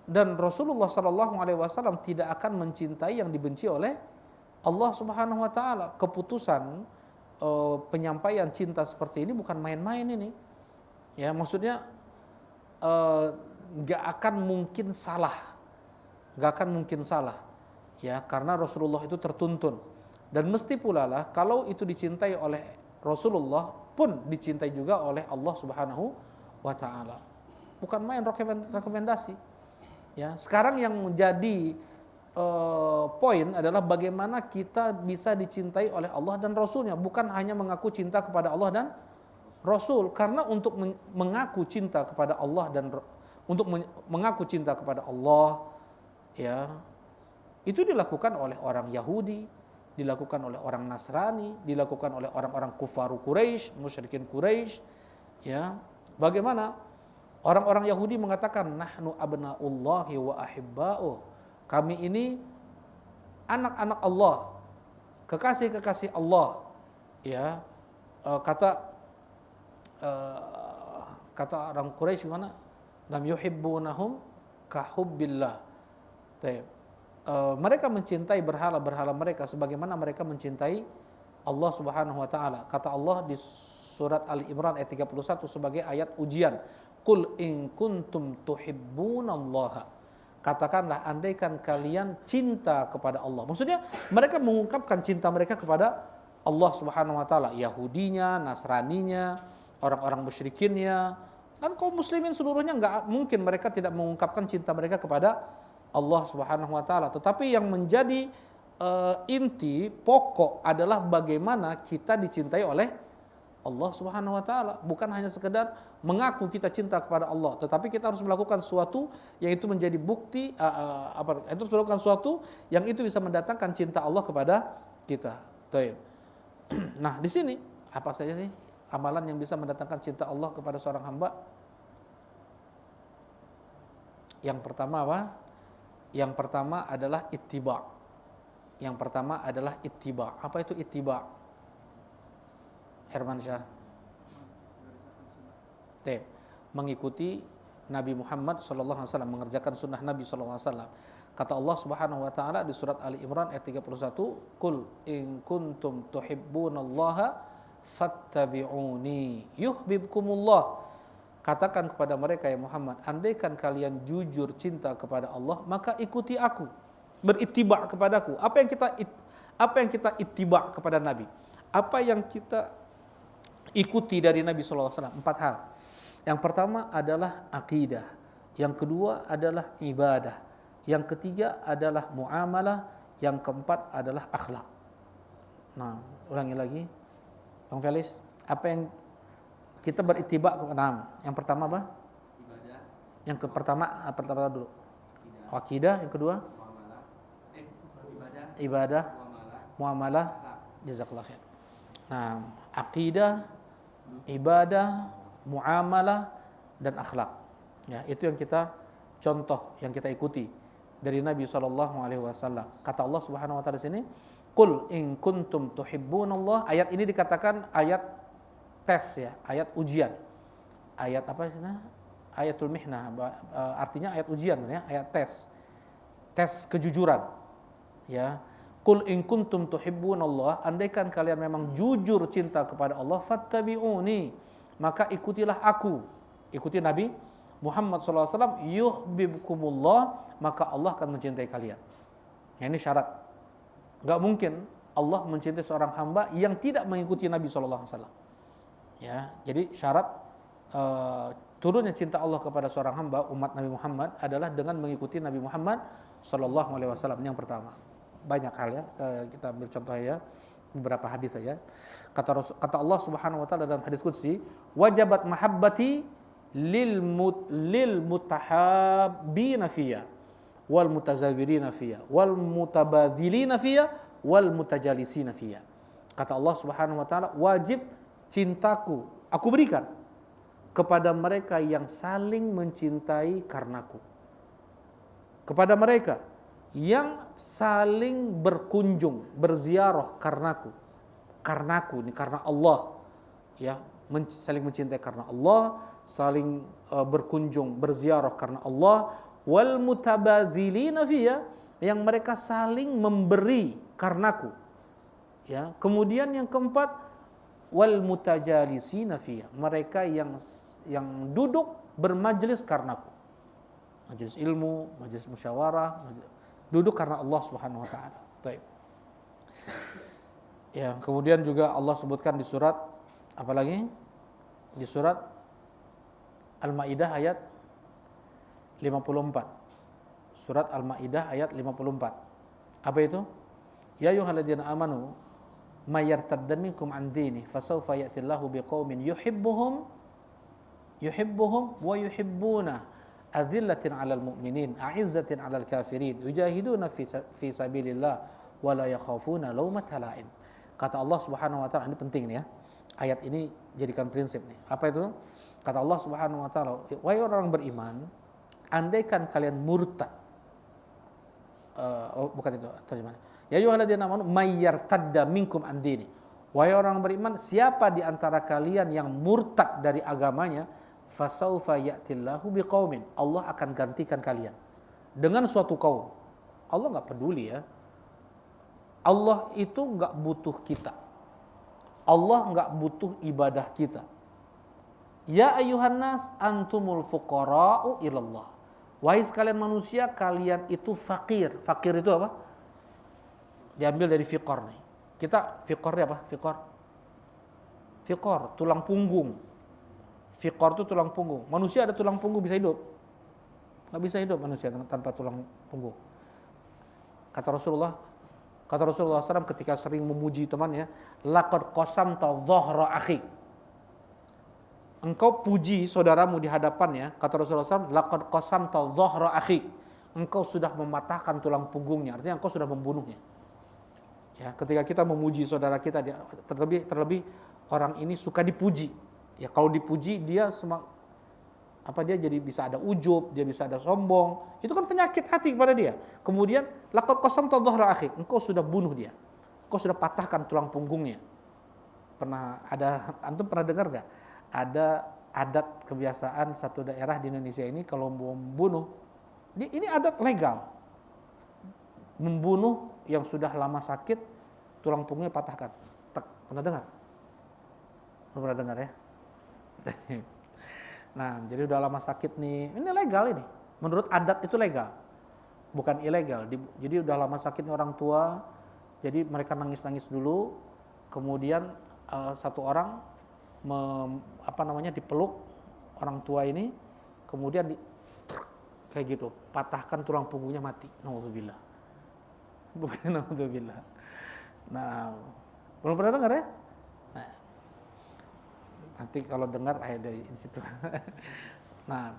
dan Rasulullah SAW tidak akan mencintai yang dibenci oleh Allah Subhanahu Wa Taala. Keputusan penyampaian cinta seperti ini bukan main-main ini. Ya, maksudnya nggak akan mungkin salah, nggak akan mungkin salah, ya, karena Rasulullah itu tertuntun. Dan mesti pula lah kalau itu dicintai oleh Rasulullah pun dicintai juga oleh Allah Subhanahu wa taala. Bukan main rekomendasi. Ya, sekarang yang menjadi poin adalah bagaimana kita bisa dicintai oleh Allah dan Rasulnya, bukan hanya mengaku cinta kepada Allah dan Rasul. Karena untuk mengaku cinta kepada Allah dan untuk mengaku cinta kepada Allah, ya, itu dilakukan oleh orang Yahudi, dilakukan oleh orang Nasrani, dilakukan oleh orang-orang kufaru Quraisy, musyrikin Quraisy, ya. Bagaimana orang-orang Yahudi mengatakan nahnu abnaullahi wa ahibba'uh, kami ini anak-anak Allah, kekasih-kekasih Allah, ya. Kata orang Quraisy mana? Lam yuhibbunahum kahubbillah. Mereka mencintai berhala-berhala mereka sebagaimana mereka mencintai Allah Subhanahu wa taala. Kata Allah di surat Ali Imran ayat 31 sebagai ayat ujian. Qul in kuntum tuhibbunallaha. Katakanlah andaikan kalian cinta kepada Allah. Maksudnya mereka mengungkapkan cinta mereka kepada Allah Subhanahu wa taala, Yahudinya, Nasraninya, orang-orang musyrikinnya. Kan kaum muslimin seluruhnya enggak mungkin mereka tidak mengungkapkan cinta mereka kepada Allah Subhanahu wa taala. Tetapi yang menjadi inti pokok adalah bagaimana kita dicintai oleh Allah Subhanahu wa taala, bukan hanya sekedar mengaku kita cinta kepada Allah, tetapi kita harus melakukan sesuatu yang itu menjadi bukti itu harus melakukan sesuatu yang itu bisa mendatangkan cinta Allah kepada kita. Nah, di sini apa saja sih amalan yang bisa mendatangkan cinta Allah kepada seorang hamba? Yang pertama apa? Yang pertama adalah ittiba. Yang pertama adalah ittiba. Apa itu ittiba? Herman Syah. Mengikuti Nabi Muhammad sallallahu alaihi wasallam, mengerjakan sunnah Nabi sallallahu alaihi wasallam. Kata Allah Subhanahu wa taala di surat Ali Imran ayat 31, "Qul in kuntum tuhibbunallaha fattabi'uni yuhibbukumullah." Katakan kepada mereka ya Muhammad, andaikan kalian jujur cinta kepada Allah, maka ikuti aku, berittiba kepadaku. Apa yang kita ittiba kepada Nabi? Apa yang kita ikuti dari Nabi sallallahu alaihi wasallam? 4 hal. Yang pertama adalah akidah, yang kedua adalah ibadah, yang ketiga adalah muamalah, yang keempat adalah akhlak. Nah, ulangi lagi, Bang Felis, apa yang kita berittiba kepada? Yang pertama apa? Ibadah. Yang pertama dulu. Akidah, yang kedua ibadah, muamalah, jazakallah khair. Nah, akidah, ibadah, muamalah, dan akhlak. Ya, itu yang kita contoh, yang kita ikuti dari Nabi SAW. Kata Allah Subhanahu Wa Taala di sini, "Qul in kuntum tuhibbunallah." Ayat ini dikatakan ayat tes, ya, ayat ujian. Ayat apa sih? Ayatul mihnah, artinya ayat ujian, ya, ayat tes. Tes kejujuran. Ya. Qul in kuntum tuhibbunallah, andaikan kalian memang jujur cinta kepada Allah, fattabi'uni, maka ikutilah aku. Ikuti Nabi Muhammad SAW, yuhibbukumullah, maka Allah akan mencintai kalian. Ya, ini syarat. Gak mungkin Allah mencintai seorang hamba yang tidak mengikuti Nabi SAW. Ya, jadi syarat turunnya cinta Allah kepada seorang hamba umat Nabi Muhammad adalah dengan mengikuti Nabi Muhammad SAW. Yang pertama. Banyak hal, ya, kita ambil contoh ya, beberapa hadis saja. Kata Allah Subhanahu wa taala dalam hadis qudsi, wajabat mahabbati lil mutahabbina fiyya wal mutazawirina fiyya wal mutabadzilina fiyya wal mutajalisina fiyya. Kata Allah Subhanahu wa taala, wajib cintaku aku berikan kepada mereka yang saling mencintai karenaku, kepada mereka yang saling berkunjung, berziarah karenaku ini karena Allah, ya, saling mencintai karena Allah, saling berkunjung, berziarah karena Allah, wal mutabadzilina fiyya, yang mereka saling memberi karenaku, ya. Kemudian yang keempat, wal mutajalisina fiyya, mereka yang duduk bermajelis karenaku. majelis ilmu, majelis musyawarah, duduk karena Allah Subhanahu wa taala. Baik. Ya, kemudian juga Allah sebutkan di surat apa lagi? Di surat Al-Maidah ayat 54. Surat Al-Maidah ayat 54. Apa itu? Ya ayyuhalladzina amanu may yartadda minkum an dini fasawfa ya'tillahu biqaumin yuhibbuhum wa yuhibbuna adzillatin 'alal mu'minin a'izzatin 'alal kafirin yujahiduna fi sabilillah wa la yakhafuna laumata la'im. Kata Allah Subhanahu wa taala, ini penting nih ya. Ayat ini jadikan prinsip nih. Apa itu? Kata Allah Subhanahu wa taala, wahai orang beriman, andaikan kalian murtad. Bukan itu terjemahannya. Ya ayyuhalladzina amanu may yartadda minkum an dini. Wahai orang beriman, siapa di antara kalian yang murtad dari agamanya, fasaufa ya'tillahu biqaumin. Allah akan gantikan kalian dengan suatu kaum. Allah enggak peduli ya. Allah itu enggak butuh kita. Allah enggak butuh ibadah kita. Ya ayyuhan nas antumul fuqara'u ilallah. Wahai sekalian manusia, kalian itu fakir. Fakir itu apa? Diambil dari fiqor nih. Kita fiqornya apa? Fiqor, tulang punggung. Fiqor itu tulang punggung. Manusia ada tulang punggung bisa hidup? Nggak bisa hidup manusia tanpa tulang punggung. Kata Rasulullah SAW ketika sering memuji temannya, laqad qasamta dhahra akhik. Engkau puji saudaramu di hadapannya, kata Rasulullah SAW, laqad qasamta dhahra akhik. Engkau sudah mematahkan tulang punggungnya, artinya engkau sudah membunuhnya. Ya, ketika kita memuji saudara kita, terlebih orang ini suka dipuji. Ya, kalau dipuji dia dia jadi bisa ada ujub, dia bisa ada sombong. Itu kan penyakit hati kepada dia. Kemudian laqad qasamta dhahra akhik, engkau sudah bunuh dia. Engkau sudah patahkan tulang punggungnya. Antum pernah dengar enggak? Ada adat kebiasaan satu daerah di Indonesia ini kalau mau membunuh, ini adat legal. Membunuh yang sudah lama sakit, tulang punggungnya patahkan. Pernah dengar? Pernah dengar ya? Nah, jadi udah lama sakit nih. Ini legal ini. Menurut adat itu legal. Bukan ilegal. Jadi udah lama sakitnya orang tua, jadi mereka nangis-nangis dulu, kemudian satu orang dipeluk orang tua ini, kemudian kayak gitu, patahkan tulang punggungnya, mati. Nauzubillah. Bukan nauzubillah. Nah, belum pernah dengar ya? Nah, nanti kalau dengar dari situ. Nah,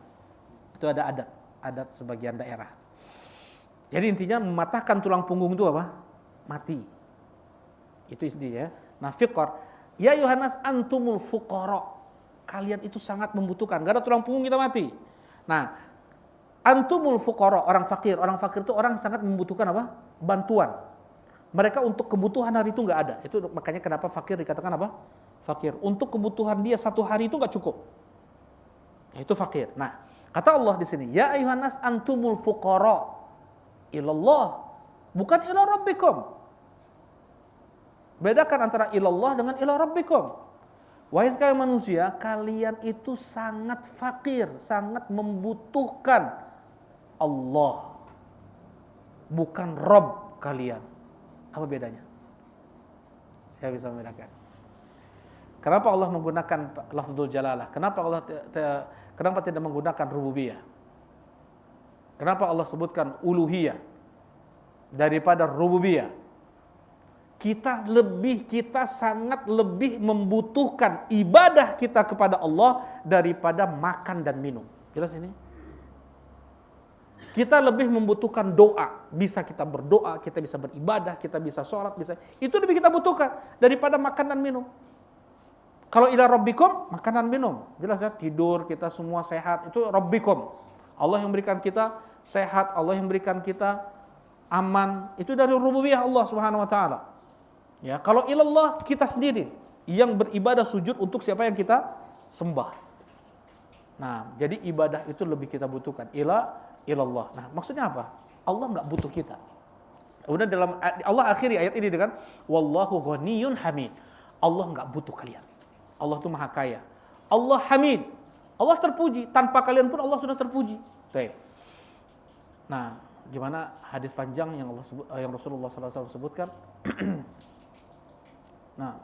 itu ada adat sebagian daerah. Jadi intinya mematahkan tulang punggung itu apa? Mati. Itu intinya. Nah, fiqor. Ya Yohanes antumul fuqara. Kalian itu sangat membutuhkan. Gak ada tulang punggung kita mati. Nah, antumul fuqara, orang fakir. Orang fakir itu orang sangat membutuhkan apa? Bantuan. Mereka untuk kebutuhan hari itu gak ada. Itu makanya kenapa fakir dikatakan apa? Fakir. Untuk kebutuhan dia satu hari itu gak cukup. Itu fakir. Nah, kata Allah di sini, ya Yohanes antumul fuqara ilallah, bukan ila rabbikum. Bedakan antara ilallah dengan ila rabbikum. Wahai sekalian manusia, kalian itu sangat fakir, sangat membutuhkan Allah, bukan Rabb kalian. Apa bedanya? Saya bisa membedakan. Kenapa Allah menggunakan lafzul jalalah? Kenapa tidak menggunakan rububiyah? Kenapa Allah sebutkan uluhiyah daripada rububiyah? Kita sangat lebih membutuhkan ibadah kita kepada Allah daripada makan dan minum. Jelas ini? Kita lebih membutuhkan doa. Bisa kita berdoa, kita bisa beribadah, kita bisa sholat, itu lebih kita butuhkan daripada makan dan minum. Kalau ila rabbikum, makan dan minum. Jelas ya, tidur, kita semua sehat, itu rabbikum. Allah yang berikan kita sehat, Allah yang berikan kita aman, itu dari rububiyah Allah Subhanahu wa taala. Ya, kalau ilallah, kita sendiri yang beribadah sujud untuk siapa yang kita sembah. Nah, jadi ibadah itu lebih kita butuhkan. Ilallah. Nah, maksudnya apa? Allah enggak butuh kita. Kemudian Allah akhiri ayat ini dengan wallahu ghaniyun hamid. Allah enggak butuh kalian. Allah itu maha kaya. Allah hamid. Allah terpuji. Tanpa kalian pun Allah sudah terpuji. Baik. Nah, gimana hadis panjang yang yang Rasulullah SAW sebutkan? Nah,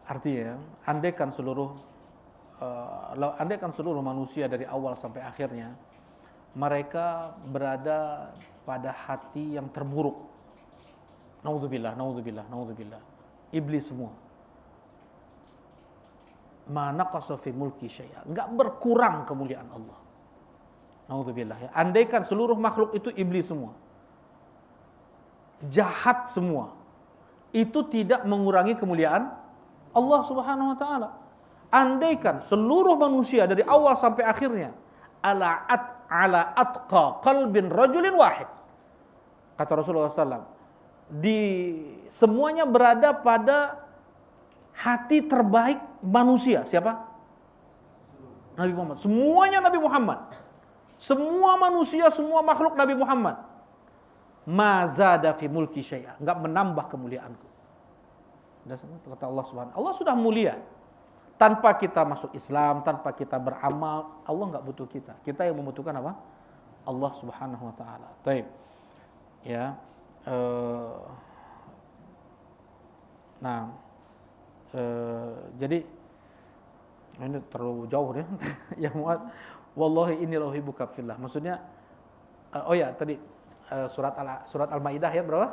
artinya andaikan seluruh manusia dari awal sampai akhirnya mereka berada pada hati yang terburuk. Naudzubillah, naudzubillah, naudzubillah. Iblis semua. Ma naqasa fi mulki syai'a. Enggak berkurang kemuliaan Allah. Naudzubillah ya. Andaikan seluruh makhluk itu iblis semua. Jahat semua. Itu tidak mengurangi kemuliaan Allah Subhanahu wa taala. Andaikan seluruh manusia dari awal sampai akhirnya ala atqa qalbin rajulin wahid. Kata Rasulullah SAW, semuanya berada pada hati terbaik manusia. Siapa? Nabi Muhammad. Semuanya Nabi Muhammad. Semua manusia, semua makhluk Nabi Muhammad. Ma zada fi mulki syai'a. Enggak menambah kemuliaanku. Kata Allah Subhanahu. Allah sudah mulia. Tanpa kita masuk Islam, tanpa kita beramal, Allah enggak butuh kita. Kita yang membutuhkan apa? Allah Subhanahu wa taala. Baik. Ya. Jadi ini terlalu jauh deh. Ya muat, wallahi inni la uhibbuka fillah. Maksudnya tadi surat Al-Maidah ayat berapa?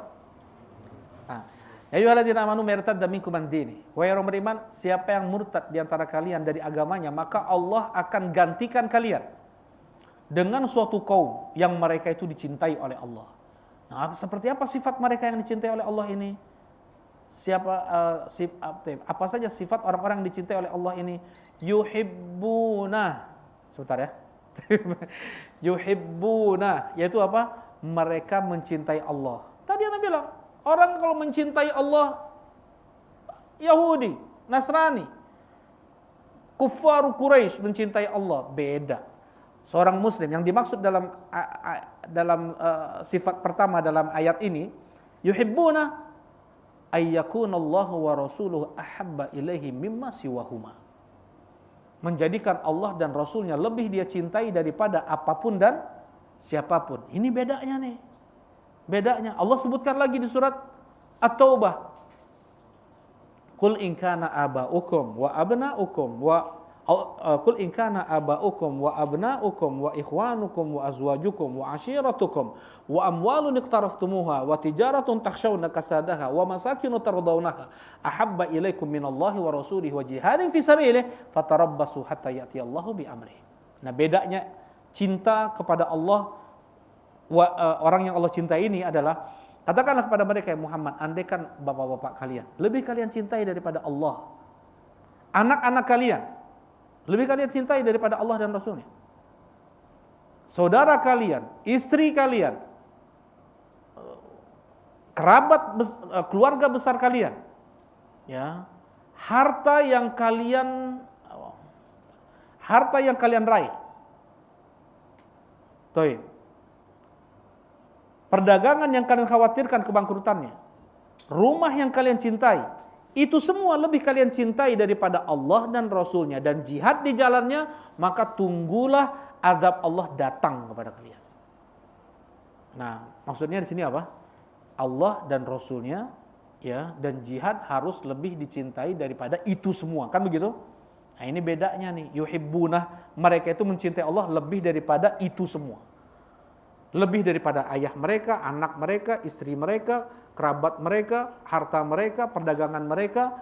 Ya ayyuhalladzina amanu martadda minkum an dini. Wahai orang beriman, siapa yang murtad di antara kalian dari agamanya, maka Allah akan gantikan kalian dengan suatu kaum yang mereka itu dicintai oleh Allah. Nah, seperti apa sifat mereka yang dicintai oleh Allah ini? Apa saja sifat orang-orang yang dicintai oleh Allah ini? Yuhibbuna. Sebentar ya. Yuhibbuna, yaitu apa? Mereka mencintai Allah. Tadi Anda bilang, orang kalau mencintai Allah, Yahudi, Nasrani, Kuffaru Quraisy mencintai Allah, beda. Seorang muslim yang dimaksud dalam sifat pertama dalam ayat ini, yuhibbuna ayyakunallahu wa rasuluhu ahabba ilaihi mimma siwahuma. Menjadikan Allah dan Rasulnya lebih dia cintai daripada apapun dan siapapun. Ini bedanya nih. Bedanya. Allah sebutkan lagi di surat At-Taubah. Qul in kana aba'ukum wa abna'ukum Qul in kana aba'ukum wa abna'ukum wa ikhwanukum wa azwajukum wa ashiratukum wa amwalun iqtaraftumuha wa tijaratun takhshawna kasadaha wa masakinu tardawnaha ahabba ilaikum minallahi wa rasulihi wa jihadin fi sabilihi fatarabbasu hatta ya'tiyallahu bi amrihi. Nah, bedanya cinta kepada Allah, orang yang Allah cintai ini adalah, katakanlah kepada mereka, ya Muhammad, andaikan bapak-bapak kalian lebih kalian cintai daripada Allah, anak-anak kalian lebih kalian cintai daripada Allah dan Rasulnya, saudara kalian, istri kalian, keluarga besar kalian, ya, harta yang kalian raih, perdagangan yang kalian khawatirkan kebangkrutannya, rumah yang kalian cintai, itu semua lebih kalian cintai daripada Allah dan Rasulnya, dan jihad di jalannya, maka tunggulah azab Allah datang kepada kalian. Nah, maksudnya di sini apa? Allah dan Rasulnya, ya, dan jihad harus lebih dicintai daripada itu semua, kan begitu? Nah, ini bedanya nih. Yuhibbuna, mereka itu mencintai Allah lebih daripada itu semua. Lebih daripada ayah mereka, anak mereka, istri mereka, kerabat mereka, harta mereka, perdagangan mereka,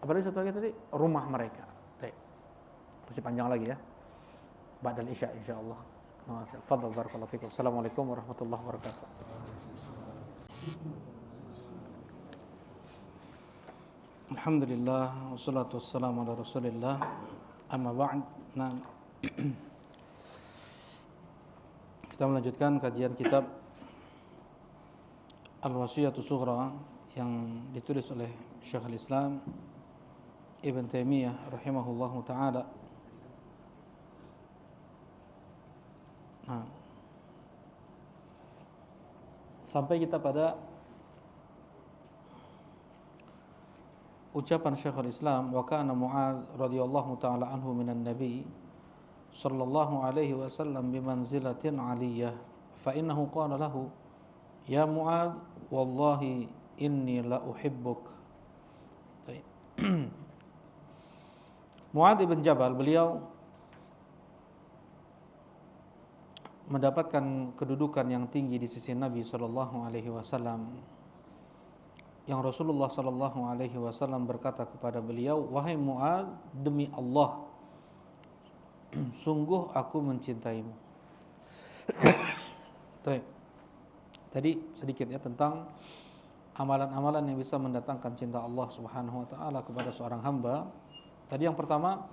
apa tadi? Rumah mereka. Baik. Masih panjang lagi ya. Ba'dal isya insyaallah. Fadhal barakallahu fikum. Assalamualaikum warahmatullahi wabarakatuh. Alhamdulillah wassalatu wassalamu ala Rasulillah. Amma ba'd. Nah, kita melanjutkan kajian kitab Al-Wasiyatus Sughra yang ditulis oleh Syekhul Islam Ibn Taimiyah rahimahullahu taala. Nah, sampai kita pada ucapan Syekhul Islam, wa kana Mu'adz radhiyallahu taala anhu minan nabi sallallahu alaihi wasallam bimanzilatin aliyah fa innahu qala lahu ya Mu'adz wallahi inni la uhibbuk. Baik. Mu'adz bin Jabal beliau mendapatkan kedudukan yang tinggi di sisi Nabi sallallahu alaihi wasallam, yang Rasulullah sallallahu alaihi wasallam berkata kepada beliau, wahai Mu'adz, demi Allah sungguh aku mencintaimu. Tadi sedikit ya tentang amalan-amalan yang bisa mendatangkan cinta Allah Subhanahu wa taala kepada seorang hamba. Tadi yang pertama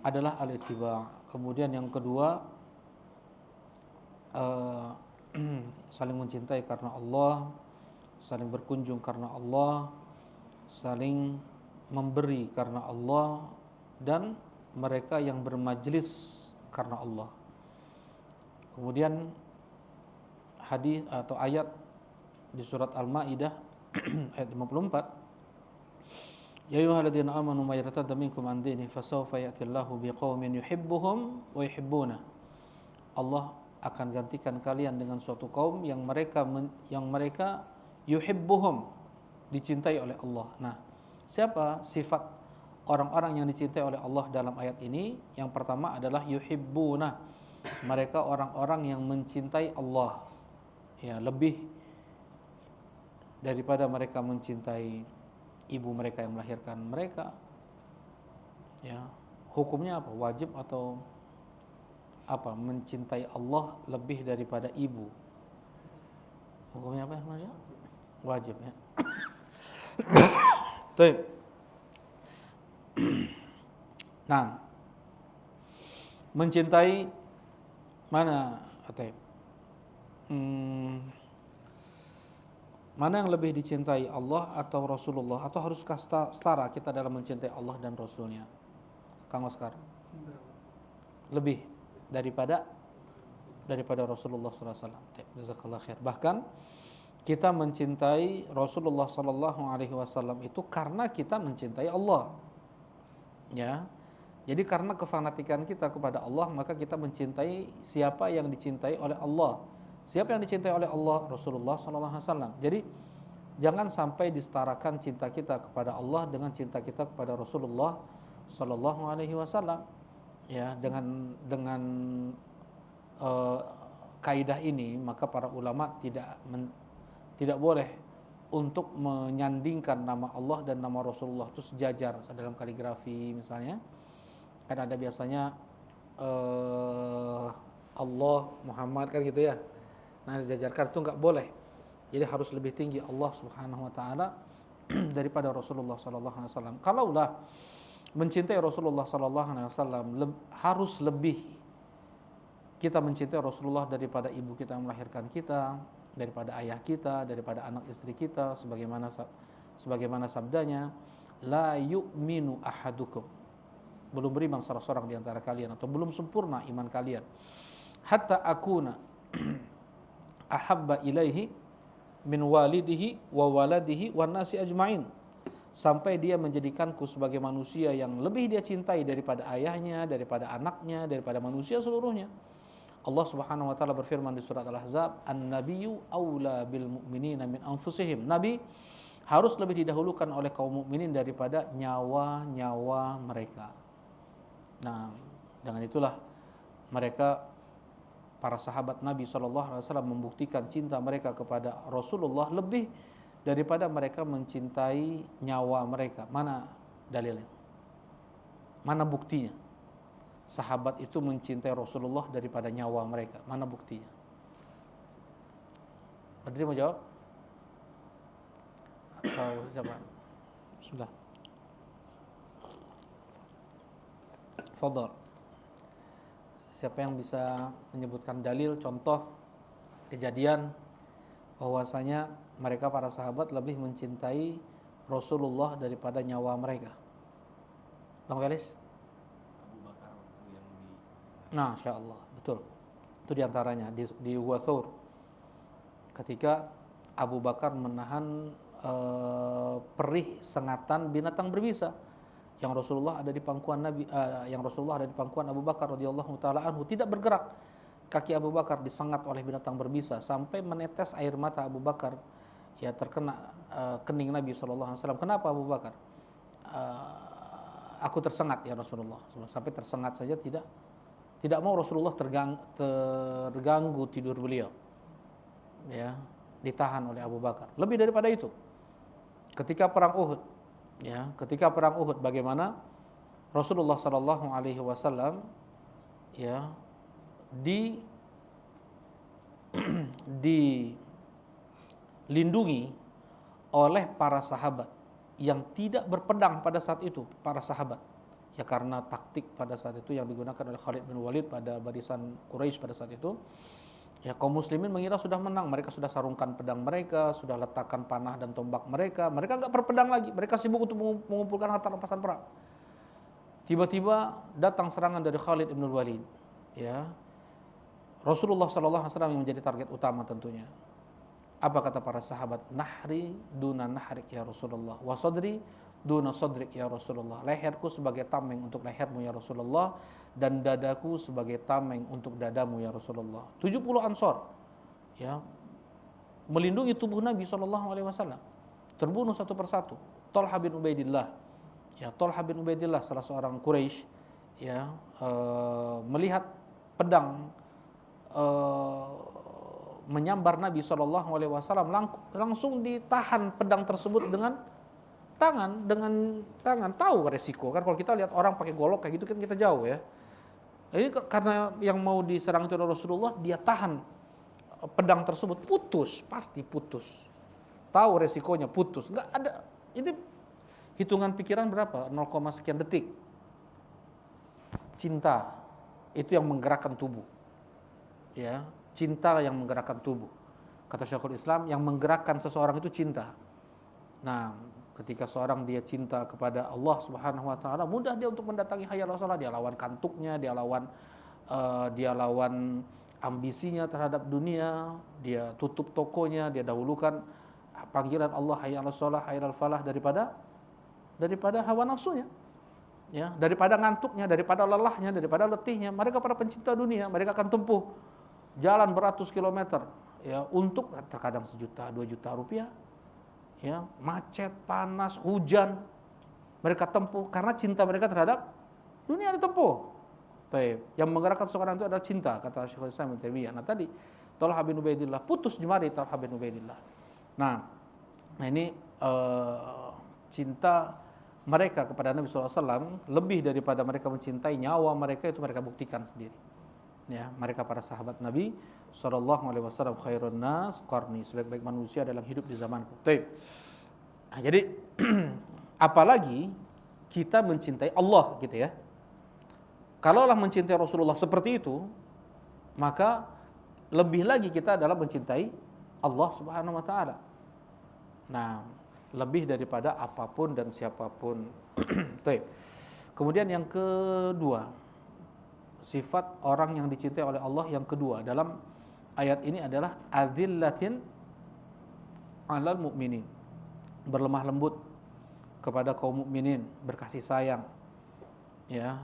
adalah al-ittiba. Kemudian yang kedua saling mencintai karena Allah, saling berkunjung karena Allah, saling memberi karena Allah, dan mereka yang bermajlis karena Allah. Kemudian hadis atau ayat di surat Al-Maidah ayat 54, ya ayyuhalladzina amanu may yartadda minkum an dinihi fasawfa ya'tillahu biqaumin yuhibbuhum wa yuhibbuna. Allah akan gantikan kalian dengan suatu kaum yang mereka yuhibbuhum, dicintai oleh Allah. Nah, siapa sifat orang-orang yang dicintai oleh Allah dalam ayat ini? Yang pertama adalah yuhibbuna. Mereka orang-orang yang mencintai Allah, ya, lebih daripada mereka mencintai ibu mereka yang melahirkan mereka. Ya, hukumnya apa? Wajib atau apa? Mencintai Allah lebih daripada ibu. Hukumnya apa, Mas? Wajib, ya. Baik. Nah, mencintai mana, Atep? Mana yang lebih dicintai, Allah atau Rasulullah? Atau haruskah setara kita dalam mencintai Allah dan Rasulnya? Kang Oscar? Lebih daripada Rasulullah SAW. Jazakallah khair. Bahkan kita mencintai Rasulullah SAW itu karena kita mencintai Allah. Ya, jadi karena kefanatikan kita kepada Allah, maka kita mencintai siapa yang dicintai oleh Allah. Siapa yang dicintai oleh Allah? Rasulullah SAW. Jadi jangan sampai disetarakan cinta kita kepada Allah dengan cinta kita kepada Rasulullah SAW. Ya, dengan kaidah ini maka para ulama tidak boleh untuk menyandingkan nama Allah dan nama Rasulullah itu sejajar dalam kaligrafi misalnya. Kan ada biasanya Allah, Muhammad, kan gitu ya. Nah, sejajarkan itu nggak boleh. Jadi harus lebih tinggi Allah Subhanahu wa taala daripada Rasulullah sallallahu alaihi wasallam. Kalaulah mencintai Rasulullah sallallahu alaihi wasallam harus lebih kita mencintai Rasulullah daripada ibu kita yang melahirkan kita, daripada ayah kita, daripada anak istri kita, sebagaimana sabdanya, la yu'minu ahadukum, belum beriman salah seorang di antara kalian, atau belum sempurna iman kalian, hatta akuna ahabba ilaihi min walidihi wa waladihi wan nasi ajmain, sampai dia menjadikanku sebagai manusia yang lebih dia cintai daripada ayahnya, daripada anaknya, daripada manusia seluruhnya. Allah Subhanahu wa taala berfirman di surat Al-Ahzab, "An-nabiyyu aula bil mu'minina min anfusihim." Nabi harus lebih didahulukan oleh kaum mukminin daripada nyawa-nyawa mereka. Nah, dengan itulah mereka, para sahabat Nabi SAW, membuktikan cinta mereka kepada Rasulullah lebih daripada mereka mencintai nyawa mereka. Mana dalilnya? Mana buktinya? Sahabat itu mencintai Rasulullah daripada nyawa mereka. Mana buktinya? Adri mau jawab? Atau siapa? Sudah. Fadhal. Siapa yang bisa menyebutkan dalil, contoh, kejadian bahwasanya mereka para sahabat lebih mencintai Rasulullah daripada nyawa mereka? Bang Felis? Nah, insyaallah, betul. Itu diantaranya di Wathur, ketika Abu Bakar menahan perih sengatan binatang berbisa yang Rasulullah ada di pangkuan Abu Bakar radhiyallahu taala anhu, tidak bergerak. Kaki Abu Bakar disengat oleh binatang berbisa sampai menetes air mata Abu Bakar ya terkena kening Nabi sallallahu alaihi wasallam. Kenapa Abu Bakar? Aku tersengat ya Rasulullah. Sampai tersengat saja tidak mau Rasulullah terganggu tidur beliau. Ya, ditahan oleh Abu Bakar. Lebih daripada itu, ketika perang Uhud bagaimana Rasulullah sallallahu alaihi wasallam ya dilindungi oleh para sahabat yang tidak berpedang pada saat itu, para sahabat. Ya karena taktik pada saat itu yang digunakan oleh Khalid bin Walid pada barisan Quraisy pada saat itu. Ya kaum muslimin mengira sudah menang, mereka sudah sarungkan pedang mereka, sudah letakkan panah dan tombak mereka enggak berpedang lagi, mereka sibuk untuk mengumpulkan harta rampasan perang. Tiba-tiba datang serangan dari Khalid bin Walid. Ya, Rasulullah sallallahu alaihi wasallam yang menjadi target utama tentunya. Apa kata para sahabat? Nahri duna nahrik ya Rasulullah, wa sadri duna sadrik ya Rasulullah. Leherku sebagai tameng untuk lehermu ya Rasulullah, dan dadaku sebagai tameng untuk dadamu ya Rasulullah. 70 Ansor ya melindungi tubuh Nabi sallallahu alaihi wasallam. Terbunuh satu persatu. Thalhah bin Ubaidillah. Ya, Thalhah bin Ubaidillah salah seorang Quraisy ya melihat pedang menyambar Nabi SAW, langsung ditahan pedang tersebut dengan tangan. Tahu resiko kan, kalau kita lihat orang pakai golok kayak gitu kan kita jauh ya. Ini karena yang mau diserang itu Rasulullah, dia tahan pedang tersebut, pasti putus. Tahu resikonya, putus. Enggak ada. Ini hitungan pikiran berapa? 0, sekian detik. Cinta itu yang menggerakkan tubuh. Ya, cinta yang menggerakkan tubuh. Kata Syekhul Islam, yang menggerakkan seseorang itu cinta. Nah, ketika seorang dia cinta kepada Allah Subhanahu wa taala, mudah dia untuk mendatangi hayal shalah, dia lawan kantuknya, dia lawan ambisinya terhadap dunia, dia tutup tokonya, dia dahulukan panggilan Allah hayal shalah, hayal falah daripada hawa nafsunya. Ya, daripada ngantuknya, daripada lelahnya, daripada letihnya. Mereka para pencinta dunia, mereka akan tempuh jalan beratus kilometer ya untuk terkadang 1 juta, 2 juta rupiah. Ya, macet, panas, hujan mereka tempuh karena cinta mereka terhadap dunia ditempuh. Yang menggerakkan seorang itu adalah cinta, kata Syekhul Islam Ibnu Taimiyah. Nah tadi Thalhah bin Ubaidillah putus jemari Thalhah bin Ubaidillah. Nah ini cinta mereka kepada Nabi SAW lebih daripada mereka mencintai nyawa mereka, itu mereka buktikan sendiri. Ya, mereka para sahabat Nabi SAW, khairun nas qarni, sebaik-baik manusia dalam hidup di zamanku. Nah, jadi apalagi kita mencintai Allah gitu ya. Kalaulah mencintai Rasulullah seperti itu, maka lebih lagi kita adalah mencintai Allah Subhanahu wa taala. Nah, lebih daripada apapun dan siapapun. Kemudian yang kedua, sifat orang yang dicintai oleh Allah yang kedua dalam ayat ini adalah adzillatin 'alal mu'minin, berlemah lembut kepada kaum mukminin, berkasih sayang. Ya,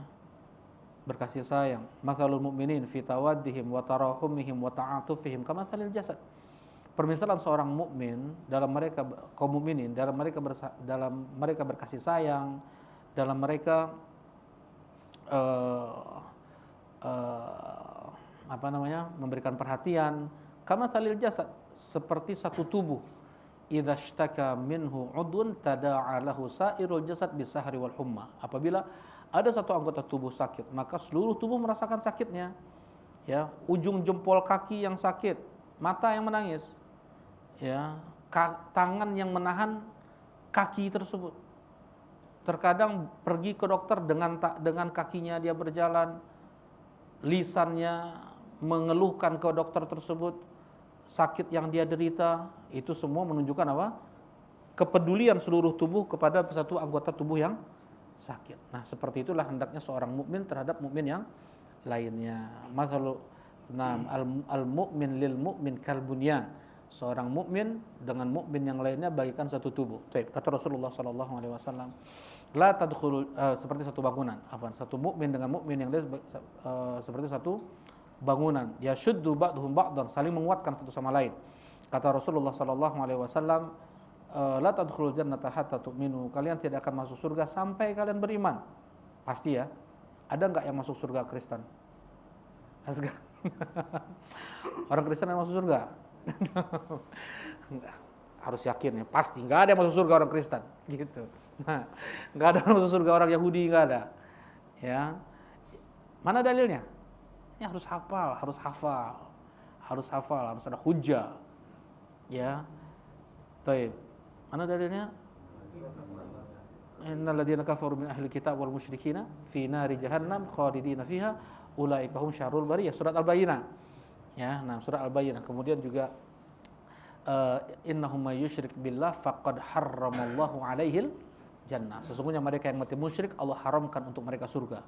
berkasih sayang. Mathalul mu'minin fi tawaddihim wa tarahumihim wa ta'atufihim kamathalil jasad. Permisalan seorang mukmin dalam mereka, kaum mukminin dalam mereka berkasih sayang, dalam mereka memberikan perhatian, kamathalil jasad, seperti satu tubuh. Idza ishtaka minhu 'udwun tada'a lahu sa'irul jasad bisahri wal humma. Apabila ada satu anggota tubuh sakit, maka seluruh tubuh merasakan sakitnya. Ya, ujung jempol kaki yang sakit, mata yang menangis. Ya, tangan yang menahan kaki tersebut. Terkadang pergi ke dokter dengan kakinya dia berjalan, lisannya mengeluhkan ke dokter tersebut sakit yang dia derita. Itu semua menunjukkan apa? Kepedulian seluruh tubuh kepada satu anggota tubuh yang sakit. Nah, seperti itulah hendaknya seorang mukmin terhadap mukmin yang lainnya. Mathalu al-mu'min lil mu'min kal bunyan. seorang mukmin dengan mukmin yang lainnya bagaikan satu tubuh. Baik, kata Rasulullah sallallahu alaihi wasallam, la tadkhul seperti satu bangunan. Satu mukmin dengan mukmin yang lain seperti satu bangunan. Yashuddu ba'duhum ba'dan, saling menguatkan satu sama lain. Kata Rasulullah sallallahu alaihi wasallam, la tadkhulul jannata hatta tu'minu. Kalian tidak akan masuk surga sampai kalian beriman. Pasti ya. Ada enggak yang masuk surga Kristen? Orang Kristen yang masuk surga? Harus yakin ya, pasti nggak ada yang masuk surga orang Kristen gitu. Nah, nggak ada yang masuk surga orang Yahudi, nggak ada. Ya, mana dalilnya? Ya harus hafal, harus ada hujah. Ya, taib. Mana dalilnya? Innal ladzina kafaru min ahli kitab wal musyrikina fi nari jahannam khalidina fiha ulaika hum syarrul bariyah. Surat Al-Bayyinah. Ya, nah surah Al-Bayyinah. Kemudian juga innahum may yusyrik billah faqad harramallahu alaihil jannah. Sesungguhnya mereka yang mati musyrik Allah haramkan untuk mereka surga.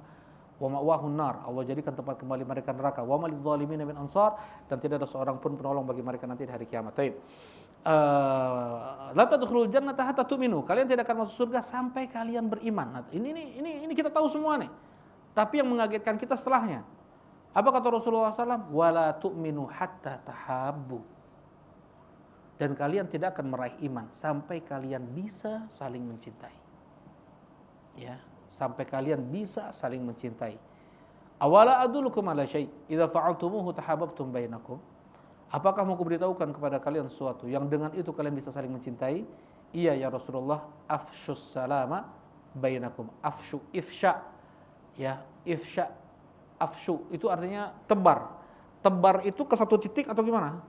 Wa ma'wahun nar, Allah jadikan tempat kembali mereka neraka. Wa malidh dhalimin min ansar, dan tidak ada seorang pun penolong bagi mereka nanti di hari kiamat. Baik. La tadkhulul jannata hatta tu'minu. Kalian tidak akan masuk surga sampai kalian beriman. Nah, ini kita tahu semua nih. Tapi yang mengagetkan kita setelahnya. Apa kata Rasulullah SAW? Wala tu'minu hatta tahabbu. Dan kalian tidak akan meraih iman sampai kalian bisa saling mencintai. Ya, sampai kalian bisa saling mencintai. Awala adullukum ala syai' idza fa'altumuhu tahabbtum bainakum. Apakah mau kuberitahukan kepada kalian sesuatu yang dengan itu kalian bisa saling mencintai? Iya ya Rasulullah, afsyus salama bainakum. Afsyu, ifsya. Ya, ifsya. Afsyu itu artinya tebar. Tebar itu ke satu titik atau gimana?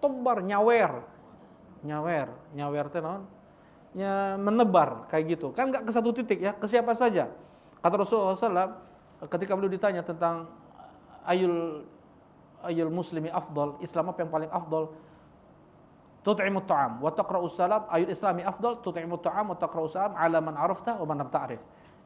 Tebar, nyawer itu naon? Ya, menebar kayak gitu. Kan enggak ke satu titik ya, ke siapa saja. Kata Rasulullah SAW ketika beliau ditanya tentang ayul muslimi afdal, Islam apa yang paling afdal? Tut'imut ta'am wa taqra'us salam. Ayul islami afdal, tut'imut ta'am wa taqra'us salam ala man arafta wa man lam ta'rif.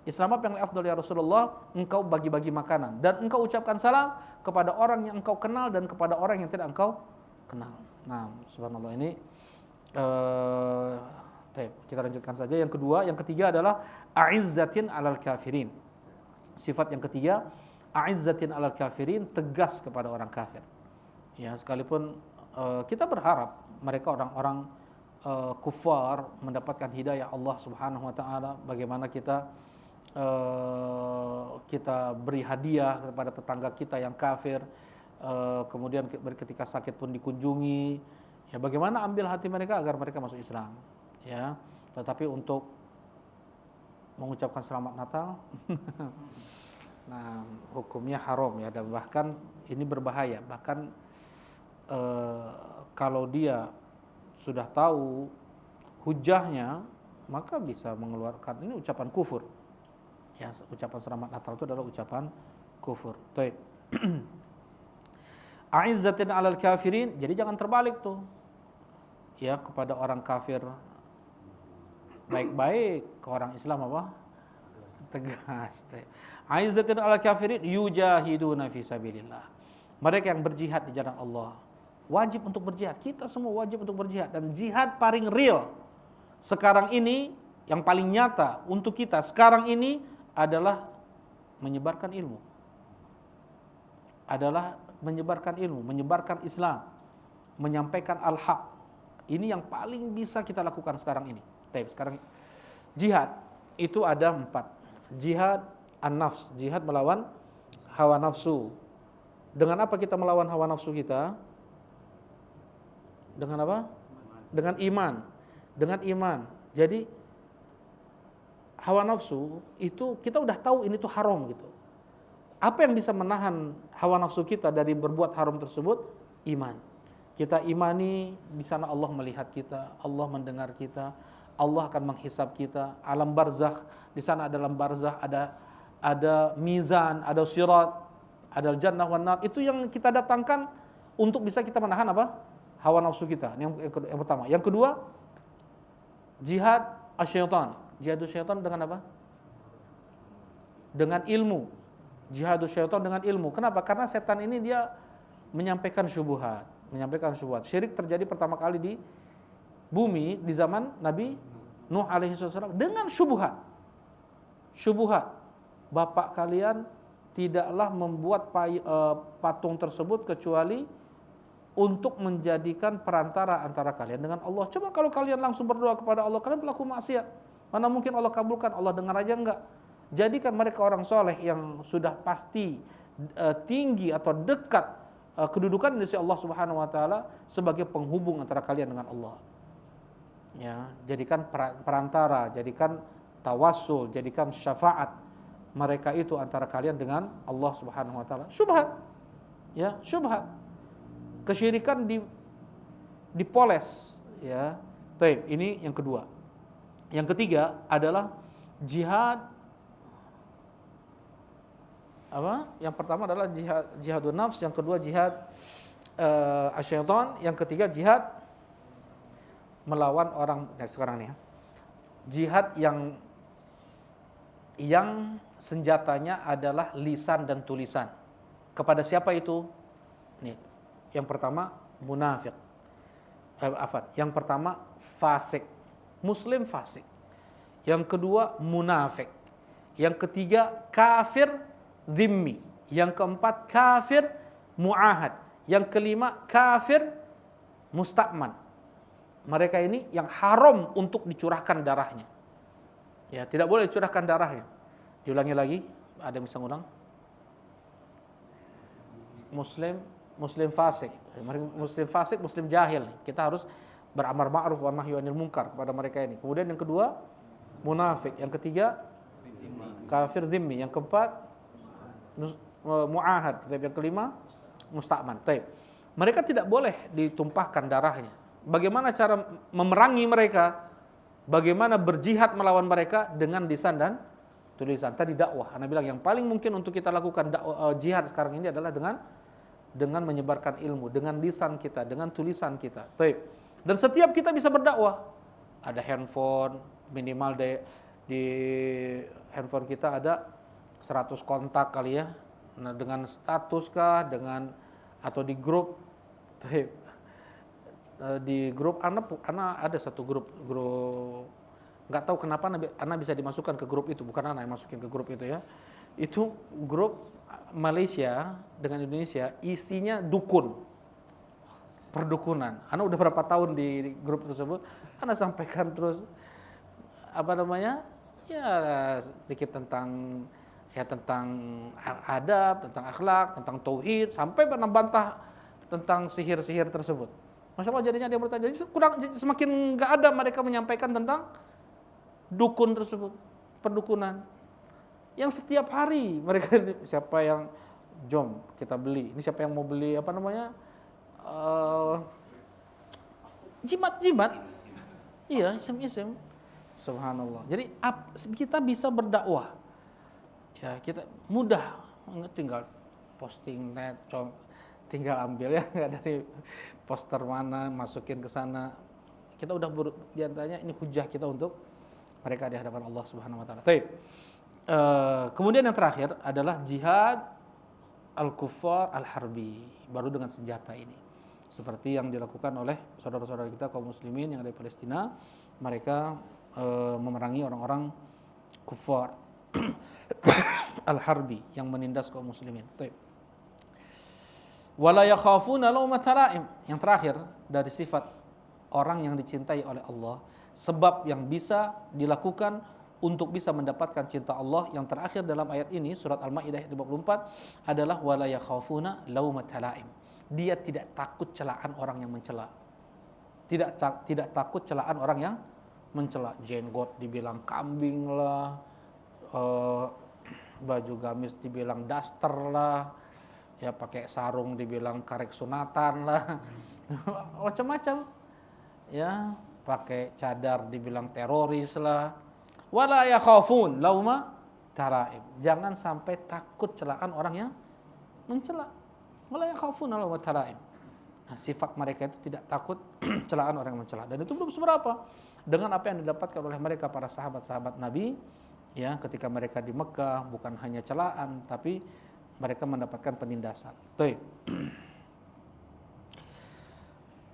Islam apa yang afdal ya Rasulullah? Engkau bagi-bagi makanan dan engkau ucapkan salam kepada orang yang engkau kenal dan kepada orang yang tidak engkau kenal. Nah, subhanallah, ini kita lanjutkan saja. Yang kedua, yang ketiga adalah a'izzatin 'alal kafirin. Sifat yang ketiga, a'izzatin 'alal kafirin, tegas kepada orang kafir. Ya, sekalipun kita berharap mereka orang-orang kufar mendapatkan hidayah Allah Subhanahu wa taala, bagaimana kita beri hadiah kepada tetangga kita yang kafir, kemudian ketika sakit pun dikunjungi, ya bagaimana ambil hati mereka agar mereka masuk Islam, ya. Tetapi untuk mengucapkan selamat Natal, nah hukumnya haram ya, dan bahkan ini berbahaya. Bahkan kalau dia sudah tahu hujahnya, maka bisa mengeluarkan, ini ucapan kufur. Ya, ucapan selamat Natal itu adalah ucapan kufur. Baik. A'izzatin 'alal kafirin, jadi jangan terbalik tuh. Ya, kepada orang kafir baik-baik, ke orang Islam apa? Tegas. A'izzatin 'alal kafirin yujahiduna fi sabilillah. Mereka yang berjihad di jalan Allah. Wajib untuk berjihad. Kita semua wajib untuk berjihad, dan jihad paling real sekarang ini, yang paling nyata untuk kita sekarang ini adalah menyebarkan ilmu. Adalah menyebarkan ilmu, menyebarkan Islam, menyampaikan al-haq. Ini yang paling bisa kita lakukan sekarang ini. Sekarang jihad itu ada 4. Jihad an-nafs, jihad melawan hawa nafsu. Dengan apa kita melawan hawa nafsu kita? Dengan apa? Dengan iman. Dengan iman. Jadi hawa nafsu itu kita udah tahu ini tuh haram gitu. Apa yang bisa menahan hawa nafsu kita dari berbuat haram tersebut? Iman. Kita imani di sana Allah melihat kita, Allah mendengar kita, Allah akan menghisab kita. Alam barzakh, di sana ada alam barzakh, ada mizan, ada sirat, ada jannah wan nar. Itu yang kita datangkan untuk bisa kita menahan apa? Hawa nafsu kita. Yang pertama. Yang kedua, jihad asyaitan. Jihadus syaitan dengan apa? Dengan ilmu. Jihadus syaitan dengan ilmu. Kenapa? Karena setan ini dia menyampaikan syubhat. menyampaikan syubhat. Syirik terjadi pertama kali di bumi di zaman Nabi Nuh alaihi wasallam dengan syubhat. Syubhat. Bapak kalian tidaklah membuat patung tersebut kecuali untuk menjadikan perantara antara kalian dengan Allah. Coba kalau kalian langsung berdoa kepada Allah, kalian pelaku maksiat. Mana mungkin Allah kabulkan? Allah dengar aja enggak? Jadikan mereka orang soleh yang sudah pasti tinggi atau dekat kedudukan di sisi Allah Subhanahu wa taala sebagai penghubung antara kalian dengan Allah. Ya, jadikan perantara, jadikan tawassul, jadikan syafaat mereka itu antara kalian dengan Allah Subhanahu wa taala. Syubhat. Ya, syubhat. Kesyirikan dipoles, ya. Baik, ini yang kedua. Yang ketiga adalah jihad. Apa? Yang pertama adalah jihadun nafs, yang kedua jihad asyaiton, yang ketiga jihad melawan orang sekarang nih ya. Jihad yang senjatanya adalah lisan dan tulisan. Kepada siapa itu? Nih, yang pertama munafik. Yang pertama fasik, muslim fasik. Yang kedua munafik. Yang ketiga kafir dhimmi. Yang keempat kafir muahad. Yang kelima kafir musta'man. Mereka ini yang haram untuk dicurahkan darahnya. Ya, tidak boleh dicurahkan darahnya. Diulangi lagi, ada yang bisa ngulang? Muslim fasik. Muslim fasik, muslim jahil. Kita harus beramar ma'ruf wa nahyi 'anil munkar kepada mereka ini. Kemudian yang kedua, munafik. Yang ketiga, kafir dhimmi. Yang keempat, muahad. Yang kelima, musta'man. Mereka tidak boleh ditumpahkan darahnya. Bagaimana cara memerangi mereka? Bagaimana berjihad melawan mereka? Dengan lisan dan tulisan. Tadi dakwah. Anda bilang yang paling mungkin untuk kita lakukan jihad sekarang ini adalah dengan menyebarkan ilmu, dengan lisan kita, dengan tulisan kita. Dan setiap kita bisa berdakwah. Ada handphone, minimal di handphone kita ada 100 kontak kali ya. Nah, dengan status kah, atau di grup. Di grup anak ada satu grup nggak tahu kenapa anak bisa dimasukkan ke grup itu, bukan anak yang masukin ke grup itu ya. Itu grup Malaysia dengan Indonesia, isinya dukun, perdukunan. Anak udah berapa tahun di grup tersebut, anak sampaikan terus ya sedikit tentang adab, tentang akhlak, tentang tauhid, sampai bantah tentang sihir-sihir tersebut. Masya Allah, jadinya dia bertanya, jadi semakin nggak ada mereka menyampaikan tentang dukun tersebut, perdukunan. Yang setiap hari mereka, siapa yang jom kita beli, ini siapa yang mau beli jimat-jimat, iya isim-isim, subhanallah. Jadi kita bisa berdakwah, ya kita mudah, tinggal posting net, tinggal ambil ya dari poster mana, masukin ke sana. Kita udah diantaranya ini hujah kita untuk mereka di hadapan Allah Subhanahu wa taala. Kemudian yang terakhir adalah jihad al-kuffar al-harbi, baru dengan senjata ini. Seperti yang dilakukan oleh saudara-saudara kita kaum muslimin yang ada di Palestina, mereka memerangi orang-orang kuffar al-harbi yang menindas kaum muslimin. Wala yakhafuna laumata laim. Yang terakhir dari sifat orang yang dicintai oleh Allah, sebab yang bisa dilakukan untuk bisa mendapatkan cinta Allah, yang terakhir dalam ayat ini surat Al-Maidah ayat 54 adalah wala yakhafuna laumata laim. Dia tidak takut celaan orang yang mencela. Tidak takut celaan orang yang mencela. Jenggot dibilang kambing lah, baju gamis dibilang daster lah, ya pakai sarung dibilang karek sunatan lah, macam-macam. Ya, pakai cadar dibilang teroris lah. Wala yakhafun lauma taraim. Jangan sampai takut celaan orang yang mencela. Wala yakhafun lauma taraim. Nah, sifat mereka itu tidak takut celaan orang yang mencela. Dan itu belum seberapa dengan apa yang didapatkan oleh mereka para sahabat-sahabat Nabi, ya, ketika mereka di Mekah, bukan hanya celaan tapi mereka mendapatkan penindasan.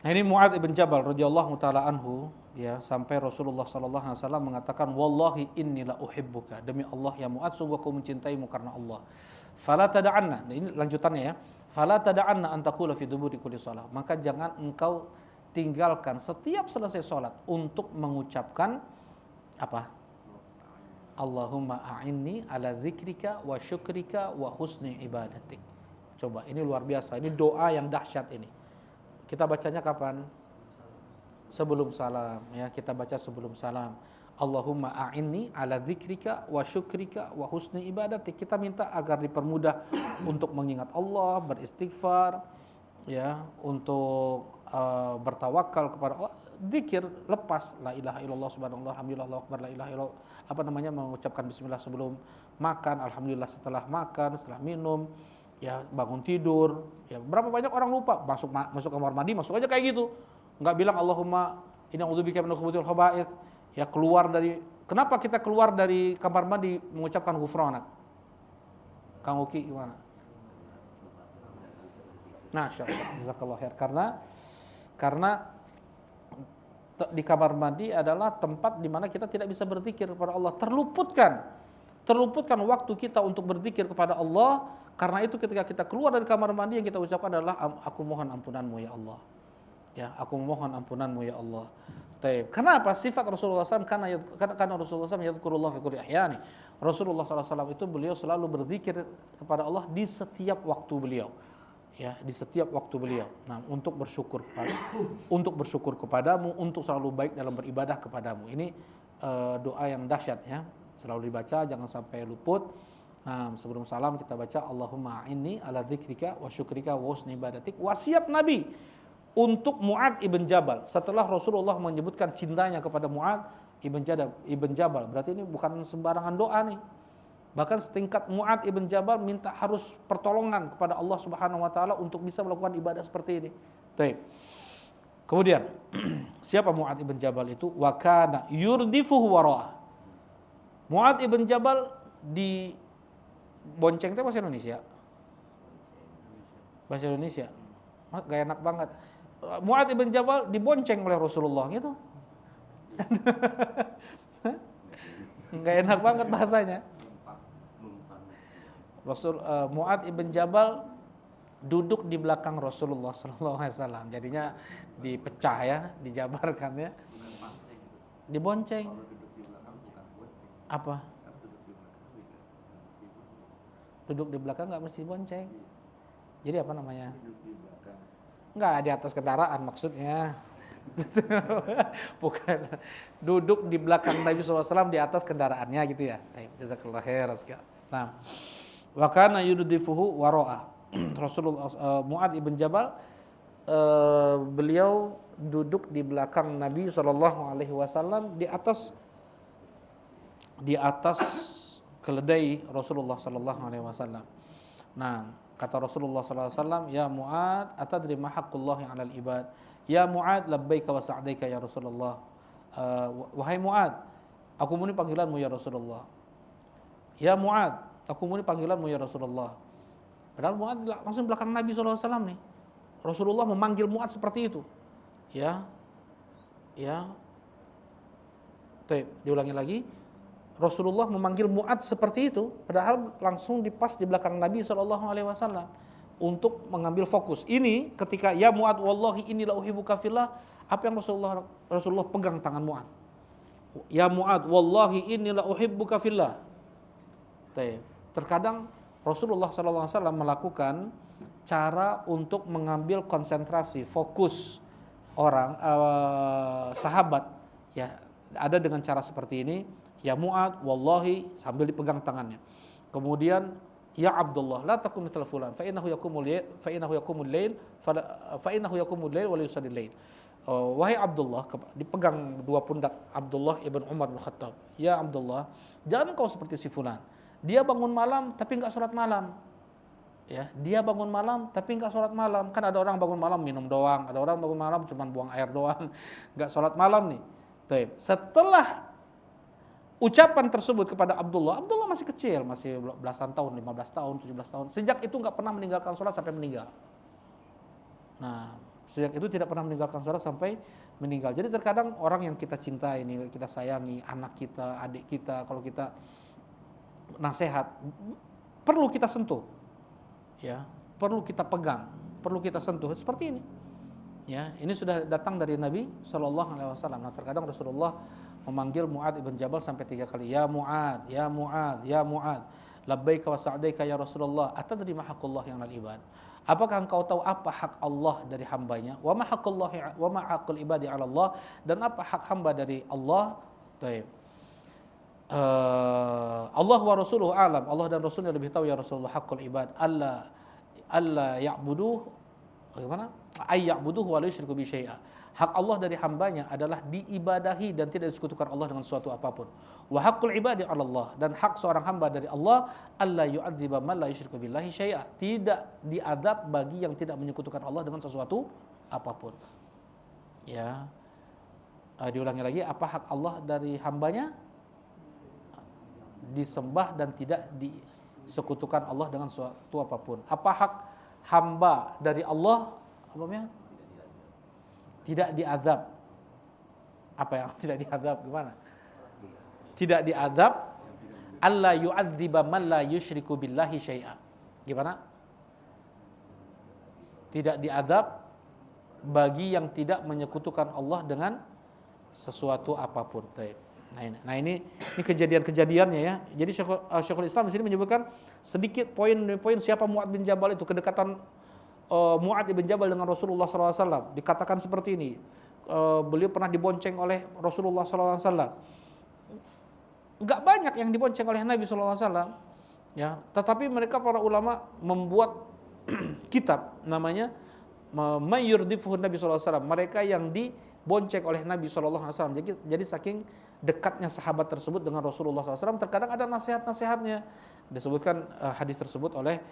Nah ini Mu'adz ibn Jabal radhiyallahu taala anhu, ya, sampai Rasulullah sallallahu alaihi wasallam mengatakan, wallahi inni la uhibbuka, demi Allah ya Mu'adz, sungguh aku mencintaimu karena Allah. Fala tada'anna, nah, ini lanjutannya ya. Fala tada'anna an taqula fi duburi kulli shalah, maka jangan engkau tinggalkan setiap selesai salat untuk mengucapkan apa? Allahumma a'inni ala dzikrika wa syukrika wa husni ibadatik. Coba, ini luar biasa, ini doa yang dahsyat ini. Kita bacanya kapan? Sebelum salam, ya, kita baca sebelum salam. Allahumma a'inni ala dzikrika wa syukrika wa husni ibadatik. Kita minta agar dipermudah untuk mengingat Allah, beristighfar, ya, untuk bertawakal kepada Allah. Zikir lepas la ilaha illallah subhanallah alhamdulillah Allahu akbar la ilaha illallah, mengucapkan bismillah sebelum makan, alhamdulillah setelah makan, setelah minum, ya, bangun tidur, ya. Berapa banyak orang lupa masuk kamar mandi, masuk aja kayak gitu, nggak bilang Allahumma inna a'udzubika minal khubuthil khaba'ith, ya, kenapa kita keluar dari kamar mandi mengucapkan ghufranak? Kang Uki gimana? Nah, jazakallahu khair, karena di kamar mandi adalah tempat di mana kita tidak bisa berzikir kepada Allah, terluputkan waktu kita untuk berzikir kepada Allah. Karena itu ketika kita keluar dari kamar mandi, yang kita ucapkan adalah aku mohon ampunanmu ya Allah, ya, aku mohon ampunanmu ya Allah. Kenapa? Sifat Rasulullah SAW, karena Rasulullah SAW yadhkurullah fi kulli ahyani. Rasulullah SAW itu beliau selalu berzikir kepada Allah di setiap waktu beliau, ya, di setiap waktu beliau. Nah, untuk bersyukur kepadamu, untuk selalu baik dalam beribadah kepadamu. Ini doa yang dahsyat, ya, selalu dibaca, jangan sampai luput. Nah, sebelum salam kita baca Allahumma a'inni ala dzikrika wa syukrika wa husni ibadatik. Wasiat Nabi untuk Mu'adz ibn Jabal setelah Rasulullah menyebutkan cintanya kepada Mu'adz ibn Jabal. Berarti ini bukan sembarangan doa nih. Bahkan setingkat Mu'adz ibn Jabal minta harus pertolongan kepada Allah Subhanahu wa taala untuk bisa melakukan ibadah seperti ini. Baik. Kemudian siapa Mu'adz ibn Jabal itu? Wa kana yurdifuhu wara'a. Mu'adz ibn Jabal di bonceng itu bahasa Indonesia. Bahasa Indonesia. Gak enak banget. Mu'adz ibn Jabal dibonceng oleh Rasulullah gitu. Gak enak banget bahasanya. Mu'adz ibn Jabal duduk di belakang Rasulullah SAW. Jadinya dipecah, ya, dijabarkan, ya. Dibonceng. Apa? Duduk di belakang nggak mesti bonceng. Jadi apa namanya? Nggak di atas kendaraan maksudnya. Bukan duduk di belakang Nabi SAW di atas kendaraannya gitu, ya. Jazakallahu khair. Nah, wa kana yuddifuhu wara'a. Rasulullah Mu'adz ibn Jabal beliau duduk di belakang Nabi SAW di atas keledai Rasulullah sallallahu alaihi wasallam. Nah, kata Rasulullah sallallahu alaihi wasallam, "Ya Mu'adz, atadri ma haqqullahi 'alal ibad?" Ya Mu'adz, labbaika wa sa'daika ya Rasulullah. Wahai Mu'adz, aku muni panggilanmu ya Rasulullah. Ya Mu'adz, aku muni panggilanmu ya Rasulullah. Padahal Mu'adz langsung belakang Nabi sallallahu alaihi wasallam nih. Rasulullah memanggil Mu'adz seperti itu. Ya. Ya. Diulangi lagi. Rasulullah memanggil Mu'adz seperti itu, padahal langsung pas di belakang Nabi SAW untuk mengambil fokus. Ini ketika ya Mu'adz wallahi inni la uhibbuka fillah, apa yang Rasulullah pegang tangan Mu'adz. Ya Mu'adz wallahi inni la uhibbuka fillah. Terkadang Rasulullah SAW melakukan cara untuk mengambil konsentrasi, fokus orang sahabat, ya, ada dengan cara seperti ini. Ya Mu'adz wallahi, sambil dipegang tangannya. Kemudian ya Abdullah la takum mithla fulan fa innahu yaqumul lail wa la yusallil lail. Wahai Abdullah, dipegang dua pundak Abdullah ibn Umar bin Khattab. Ya Abdullah, jangan kau seperti si fulan. Dia bangun malam tapi enggak sholat malam. Ya, dia bangun malam tapi enggak sholat malam. Kan ada orang bangun malam minum doang, ada orang bangun malam cuma buang air doang, enggak sholat malam nih. Setelah ucapan tersebut kepada Abdullah masih kecil, masih belasan tahun, 15 tahun, 17 tahun. Sejak itu nggak pernah meninggalkan sholat sampai meninggal. Nah, Sejak itu tidak pernah meninggalkan sholat sampai meninggal. Jadi terkadang orang yang kita cintai, ini kita sayangi, anak kita, adik kita, kalau kita nasihat, perlu kita sentuh, ya, perlu kita pegang, perlu kita sentuh seperti ini. Ya, ini sudah datang dari Nabi Shallallahu Alaihi Wasallam. Nah, terkadang Rasulullah memanggil Mu'ad ibn Jabal sampai 3 kali, ya Mu'ad, ya Mu'ad, ya Mu'ad, labbaika wa sa'daika ya Rasulullah, atadri ma haqqullah yang al ibad. Apakah engkau tahu apa hak Allah dari hambanya? Wa ma haqqullahi wa ma haqqul ibadi 'ala Allah, dan apa hak hamba dari Allah? Baik. Allah wa rasuluhu alam, Allah dan Rasulnya lebih tahu ya Rasulullah. Haqqul ibad alla ya'buduh, bagaimana? Ay ya'buduh wa la yusyriku bi syai'a. Hak Allah dari hambanya adalah diibadahi dan tidak disekutukan Allah dengan suatu apapun. Wa haqqul ibadi 'ala Allah, dan hak seorang hamba dari Allah alla yu'adziba man la yusyriku billahi syai'a, tidak diadab bagi yang tidak menyekutukan Allah dengan sesuatu apapun. Ya. Diulangi lagi, apa hak Allah dari hambanya? Disembah dan tidak disekutukan Allah dengan suatu apapun. Apa hak hamba dari Allah? Apa? Tidak diazab. Apa yang tidak diazab? Gimana? Tidak diazab. Alla yu'adziba man la yusyriku billahi syai'a. Gimana? Tidak diazab bagi yang tidak menyekutukan Allah dengan sesuatu apapun. Nah ini kejadian-kejadiannya ya. Jadi Syekhul Islam di sini menyebutkan sedikit poin-poin siapa Mu'ad bin Jabal itu, kedekatan Mu'ad bin Jabal dengan Rasulullah SAW. Dikatakan seperti ini, beliau pernah dibonceng oleh Rasulullah SAW. Enggak banyak yang dibonceng oleh Nabi SAW, ya. Tetapi mereka para ulama membuat kitab namanya Mayyurdifuhu Nabi SAW. Mereka yang dibonceng oleh Nabi SAW. Jadi saking dekatnya sahabat tersebut dengan Rasulullah SAW, terkadang ada nasihat-nasihatnya. Disebutkan hadis tersebut oleh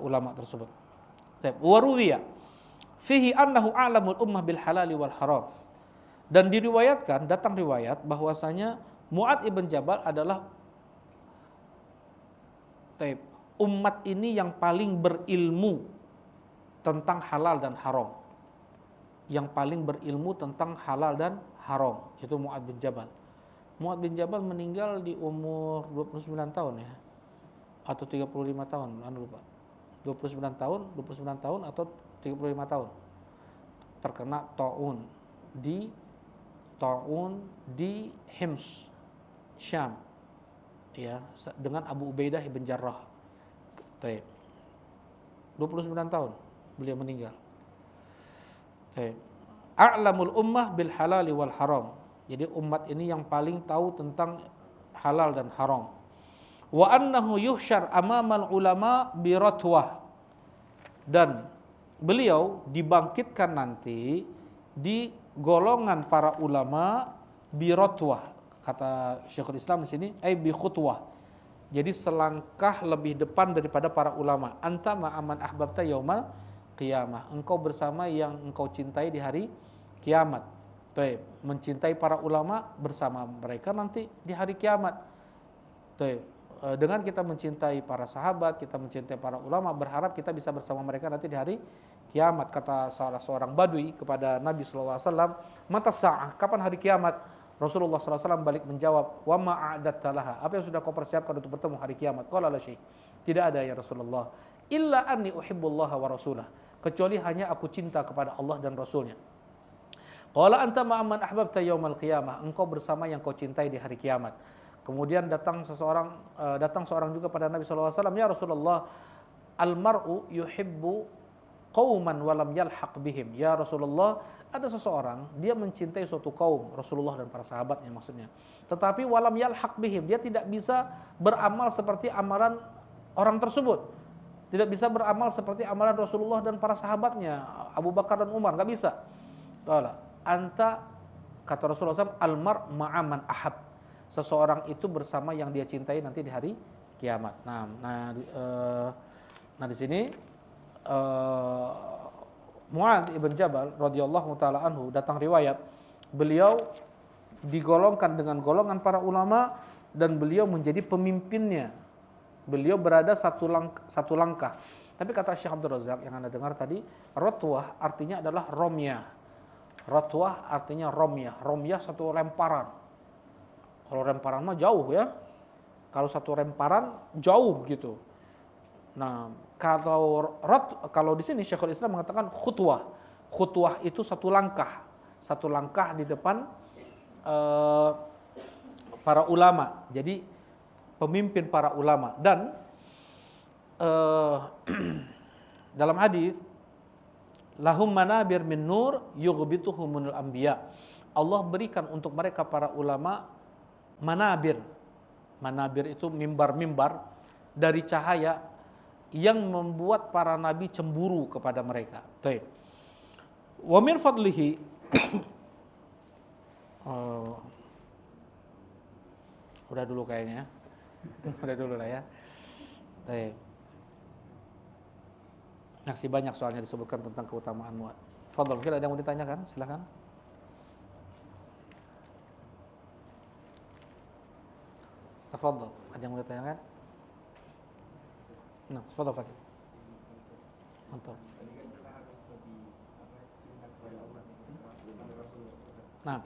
ulama tersebut. Waruwiya fihi annahu a'lamul ummah bil halali wal haram. Dan diriwayatkan, datang riwayat bahwasanya Mu'ad ibn Jabal adalah umat ini yang paling berilmu tentang halal dan haram. Yang paling berilmu tentang halal dan haram, itu Mu'ad bin Jabal. Mu'ad bin Jabal meninggal di umur 29 tahun ya. Atau 35 tahun, lupa. 29 tahun atau 35 tahun. Terkena ta'un di Hims, Syam. Ya, dengan Abu Ubaidah ibn Jarrah. 29 tahun beliau meninggal. A'lamul ummah bil halali wal haram. Jadi umat ini yang paling tahu tentang halal dan haram. Wa annahu yuhsyar amamal ulama bi ratwah. Dan beliau dibangkitkan nanti di golongan para ulama bi ratwah. Kata Syekhul Islam di sini bi khutwah. Jadi selangkah lebih depan daripada para ulama. Anta ma'aman ahbabta yaumal qiyamah. Engkau bersama yang engkau cintai di hari kiamat. Mencintai para ulama bersama mereka nanti di hari kiamat. Dengan kita mencintai para sahabat, kita mencintai para ulama, berharap kita bisa bersama mereka nanti di hari kiamat. Kata salah seorang badui kepada Nabi SAW, mata sa'ah, kapan hari kiamat? Rasulullah SAW balik menjawab, wa ma'a'adatta laha, apa yang sudah kau persiapkan untuk bertemu hari kiamat? Qala la syai', tidak ada ya Rasulullah, illa anni uhibbullaha wa rasulah, kecuali hanya aku cinta kepada Allah dan Rasulnya. Qala anta ma'amman ahbabta yaumal qiyamah, engkau bersama yang kau cintai di hari kiamat. Kemudian datang seorang juga pada Nabi SAW, ya Rasulullah, almar'u yuhibbu qauman walam yalhaq bihim. Ya Rasulullah, ada seseorang, dia mencintai suatu kaum, Rasulullah dan para sahabatnya maksudnya. Tetapi walam yalhaq bihim, dia tidak bisa beramal seperti amalan orang tersebut. Tidak bisa beramal seperti amalan Rasulullah dan para sahabatnya, Abu Bakar dan Umar, enggak bisa. Qala anta, kata Rasulullah SAW, almar ma'aman ahab. Seseorang itu bersama yang dia cintai nanti di hari kiamat. Nah di sini Mu'ad ibn Jabal radhiyallahu taala anhu, datang riwayat beliau digolongkan dengan golongan para ulama dan beliau menjadi pemimpinnya. Beliau berada satu langkah Tapi kata Syekh Abdul Razak yang Anda dengar tadi, rotwah artinya adalah romyah. Rotwah artinya romyah. Romyah satu lemparan. Kalau lemparan mah jauh ya. Kalau satu lemparan jauh gitu. Nah, kalau di sini Syekhul Islam mengatakan khutwah. Khutwah itu satu langkah. Satu langkah di depan para ulama. Jadi pemimpin para ulama. Dan dalam hadis, lahum manabir min nur yughbituhumunul anbiya. Allah berikan untuk mereka para ulama manabir. Manabir itu mimbar-mimbar dari cahaya yang membuat para nabi cemburu kepada mereka. Baik. Wa min fadlihi udah dulu kayaknya. Udah dulu lah ya. Baik. Masih banyak soalnya disebutkan tentang keutamaan muat. Fadhol, mungkin ada yang mau ditanyakan? Silakan. Tafadhol, ada yang mau ditanyakan? Nah, tafadhol Fakih. Mantap. Nah,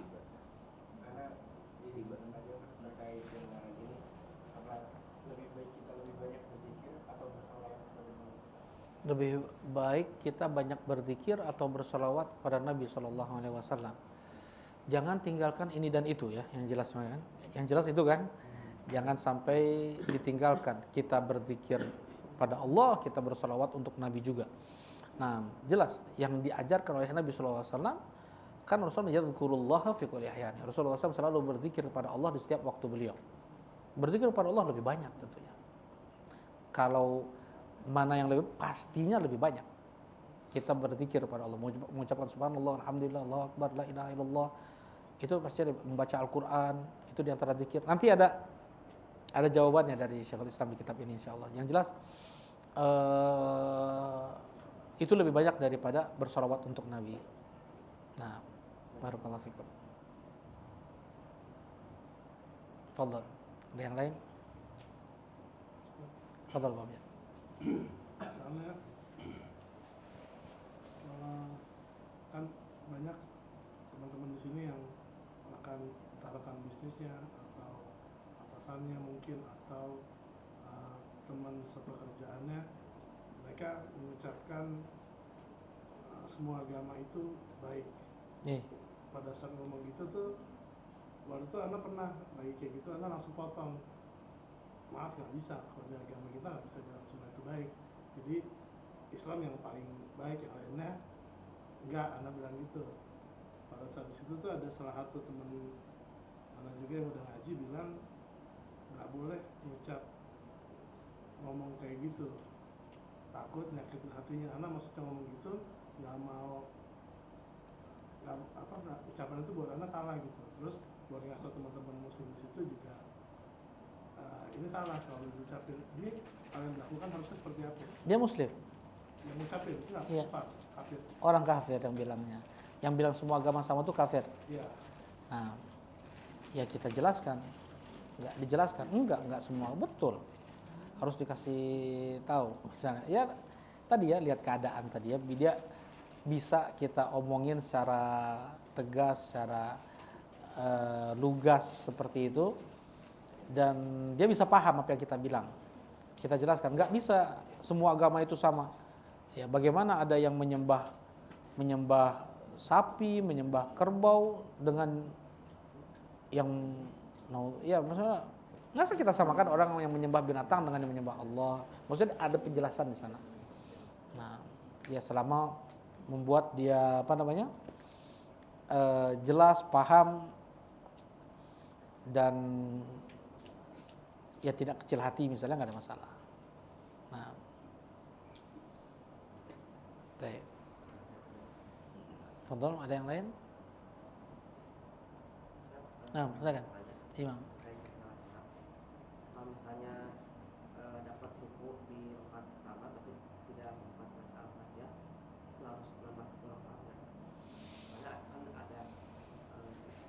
lebih baik kita banyak berzikir atau bersolawat kepada Nabi Shallallahu Alaihi Wasallam. Jangan tinggalkan ini dan itu ya, yang jelas kan? Yang jelas itu kan, jangan sampai ditinggalkan. Kita berzikir pada Allah, kita bersolawat untuk Nabi juga. Nah, jelas yang diajarkan oleh Nabi Shallallahu Alaihi Wasallam kan Rasulullah yadzurullaha fi kulli ahyani. Rasulullah SAW selalu berzikir kepada Allah di setiap waktu beliau. Berzikir kepada Allah lebih banyak tentunya. Kalau mana yang lebih, pastinya lebih banyak kita berzikir kepada Allah, mengucapkan subhanallah, alhamdulillah, Allahu akbar, la ilaha illallah. Itu pasti membaca Al-Qur'an, itu di antara zikir. Nanti ada jawabannya dari Syekhul Islam di kitab ini insyaallah. Yang jelas itu lebih banyak daripada bersolawat untuk Nabi. Nah, barakallahu fikum. Fadhal. Ada yang lain? Fadhal Pak. Misalnya kan banyak teman-teman di sini yang akan rekan bisnisnya atau atasannya mungkin atau teman sepekerjaannya, mereka mengucapkan semua agama itu baik. Pada saat ngomong gitu tuh, waktu itu Ana pernah lagi kayak gitu, Ana langsung potong. Maaf, nggak bisa, kalau di agama kita nggak bisa bilang semua itu baik. Jadi Islam yang paling baik, yang lainnya enggak, Ana bilang gitu. Pada saat di situ tuh ada salah satu teman Ana juga yang udah ngaji bilang nggak boleh ngomong kayak gitu, takut nyakitin hatinya. Ana maksudnya ngomong gitu nggak ucapan itu buat Ana salah gitu. Terus buat ngasih tau teman-teman muslim di situ juga, ini salah kalau diucapin. Ini kalian lakukan harusnya seperti apa? Dia muslim. Yang ngucapin itu nggak kafir. Orang kafir yang bilangnya. Yang bilang semua agama sama itu kafir. Iya. Nah, ya kita jelaskan. Enggak dijelaskan. Enggak semua betul. Harus dikasih tahu. Misalnya, ya tadi ya lihat keadaan tadi ya, dia bisa kita omongin secara tegas, secara lugas seperti itu, dan dia bisa paham apa yang kita bilang. Kita jelaskan, nggak bisa semua agama itu sama. Ya, bagaimana ada yang menyembah sapi, menyembah kerbau dengan yang maksudnya nggak kita samakan orang yang menyembah binatang dengan yang menyembah Allah. Maksudnya ada penjelasan di sana. Nah, ya selama membuat dia jelas, paham, dan ya tidak kecil hati misalnya, nggak ada masalah. Nah, Fadol, ada yang lain? Nah, silakan, Imam. Kalau misalnya dapat ruku di rakaat pertama tapi tidak sempat baca Al-Fatihah, itu harus nambah satu rakaat. Karena kan ada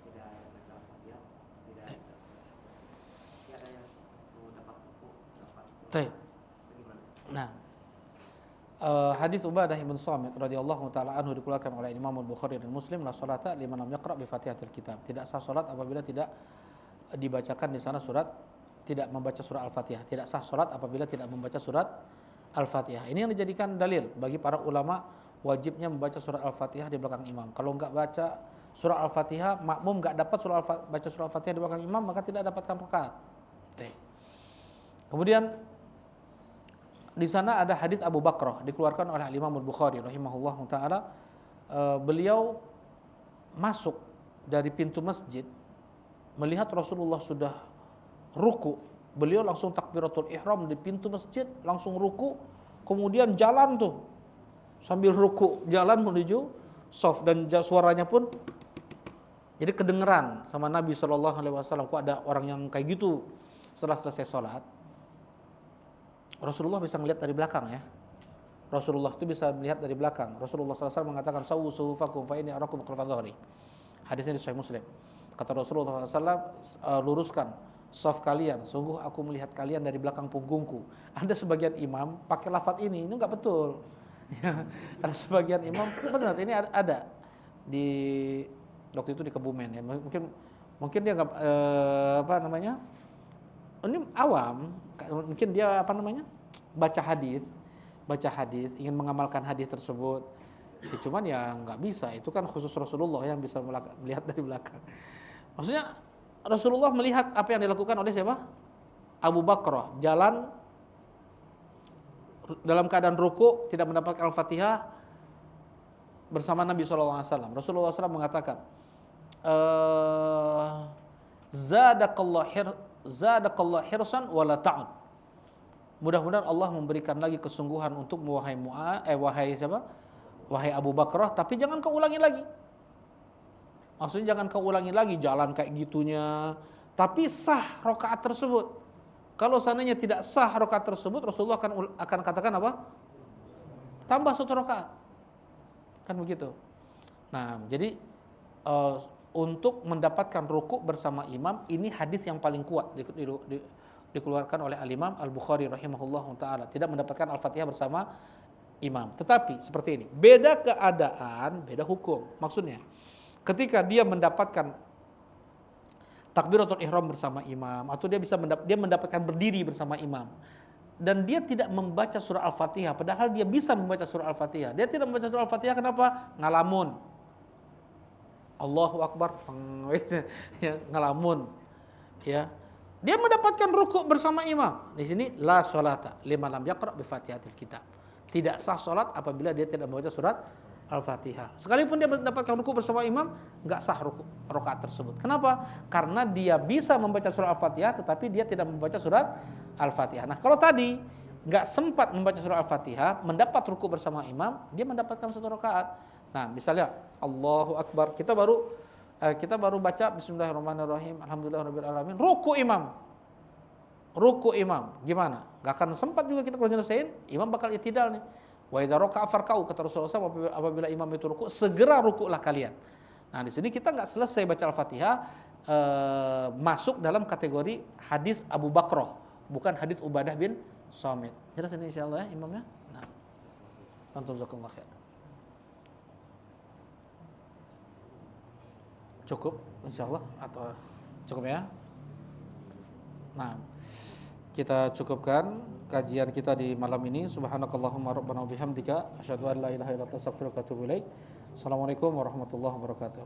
tidak baca Al-Fatihah, tidak ada yang dapat ruku, dapat. Bagaimana? Nah, Hadis Ubadah bin Samit radhiyallahu taala anhu dikeluarkan oleh Imam Bukhari dan Muslim, la salata liman lam yaqra bi Fatihatil Kitab. Tidak sah salat apabila tidak dibacakan di sana tidak membaca surah Al-Fatihah. Tidak sah salat apabila tidak membaca surat Al-Fatihah. Ini yang dijadikan dalil bagi para ulama wajibnya membaca surah Al-Fatihah di belakang imam. Kalau enggak baca surah Al-Fatihah, makmum enggak dapat baca surah Al-Fatihah di belakang imam, maka tidak dapatkan rakaat. Kemudian di sana ada hadis Abu Bakrah dikeluarkan oleh Imam Bukhari rahimahullahu taala. Beliau masuk dari pintu masjid melihat Rasulullah sudah ruku. Beliau langsung takbiratul ihram di pintu masjid, langsung ruku, kemudian jalan tuh sambil ruku, jalan menuju shaf, dan suaranya pun jadi kedengeran sama Nabi SAW. Kok ada orang yang kayak gitu setelah selesai sholat? Rasulullah bisa melihat dari belakang ya. Rasulullah itu bisa melihat dari belakang. Rasulullah SAW mengatakan, sawu suhufakum fa inni arakum khalfa dhahri. Hadisnya di Sahih Muslim. Kata Rasulullah SAW, luruskan shaf kalian, sungguh aku melihat kalian dari belakang punggungku. Ada sebagian imam pakai lafaz ini enggak betul. Ya, ada sebagian imam benar, ini ada di waktu itu di Kebumen ya. Mungkin dia nggak ini awam, mungkin dia baca hadis, ingin mengamalkan hadis tersebut. Ya, cuman ya nggak bisa, itu kan khusus Rasulullah yang bisa melihat dari belakang. Maksudnya Rasulullah melihat apa yang dilakukan oleh siapa? Abu Bakrah, jalan dalam keadaan ruku, tidak mendapatkan Al-Fatihah bersama Nabi SAW. Rasulullah SAW mengatakan, Zadaqallah hirsan wala ta'ud. Mudah-mudahan Allah memberikan lagi kesungguhan untuk wahai Abu Bakrah, tapi jangan kau ulangi lagi. Maksudnya jangan kau ulangi lagi jalan kayak gitunya, tapi sah rakaat tersebut. Kalau seandainya tidak sah rakaat tersebut, Rasulullah akan katakan apa? Tambah 1 rakaat. Kan begitu. Nah, jadi untuk mendapatkan rukuk bersama imam, ini hadis yang paling kuat dikeluarkan oleh Al-Imam Al-Bukhari rahimahullahu taala. Tidak mendapatkan Al-Fatihah bersama imam. Tetapi seperti ini, beda keadaan, beda hukum. Maksudnya, ketika dia mendapatkan takbiratul ihram bersama imam, atau dia mendapatkan berdiri bersama imam, dan dia tidak membaca surah Al-Fatihah, padahal dia bisa membaca surah Al-Fatihah. Dia tidak membaca surah Al-Fatihah, kenapa? Ngalamun. Allahu Akbar, ya, ngalamun. Ya, dia mendapatkan rukuk bersama imam. Di sini la sholata liman lam yaqra bi Fatihatil Kitab. Tidak sah salat apabila dia tidak membaca surat Al-Fatihah. Sekalipun dia mendapatkan rukuk bersama imam, enggak sah rakaat tersebut. Kenapa? Karena dia bisa membaca surat Al-Fatihah, tetapi dia tidak membaca surat Al-Fatihah. Nah, kalau tadi enggak sempat membaca surat Al-Fatihah, mendapat rukuk bersama imam, dia mendapatkan 1 rakaat. Nah, misalnya Allahu Akbar, kita baru baca Bismillahirrahmanirrahim, Alhamdulillahirabbil alamin, ruku imam, gimana? Gak akan sempat juga kita kalau nyelesain, imam bakal i'tidal nih. Wa idza raka'a farka'u, kata Rasulullah SAW, apabila imam itu ruku, segera rukuklah kalian. Nah, di sini kita nggak selesai baca Al-Fatihah, masuk dalam kategori hadis Abu Bakrah, bukan hadis Ubadah bin Samit. Jelas ini insyaallah ya imamnya. Nah, jazakallahu khair. Cukup insyaallah atau cukup ya? Nah, kita cukupkan kajian kita di malam ini. Subhanakallahumma rabbana wa bihamdika asyhadu an la ilaha illa anta astaghfiruka wa atubu ilaik. Assalamualaikum warahmatullahi wabarakatuh.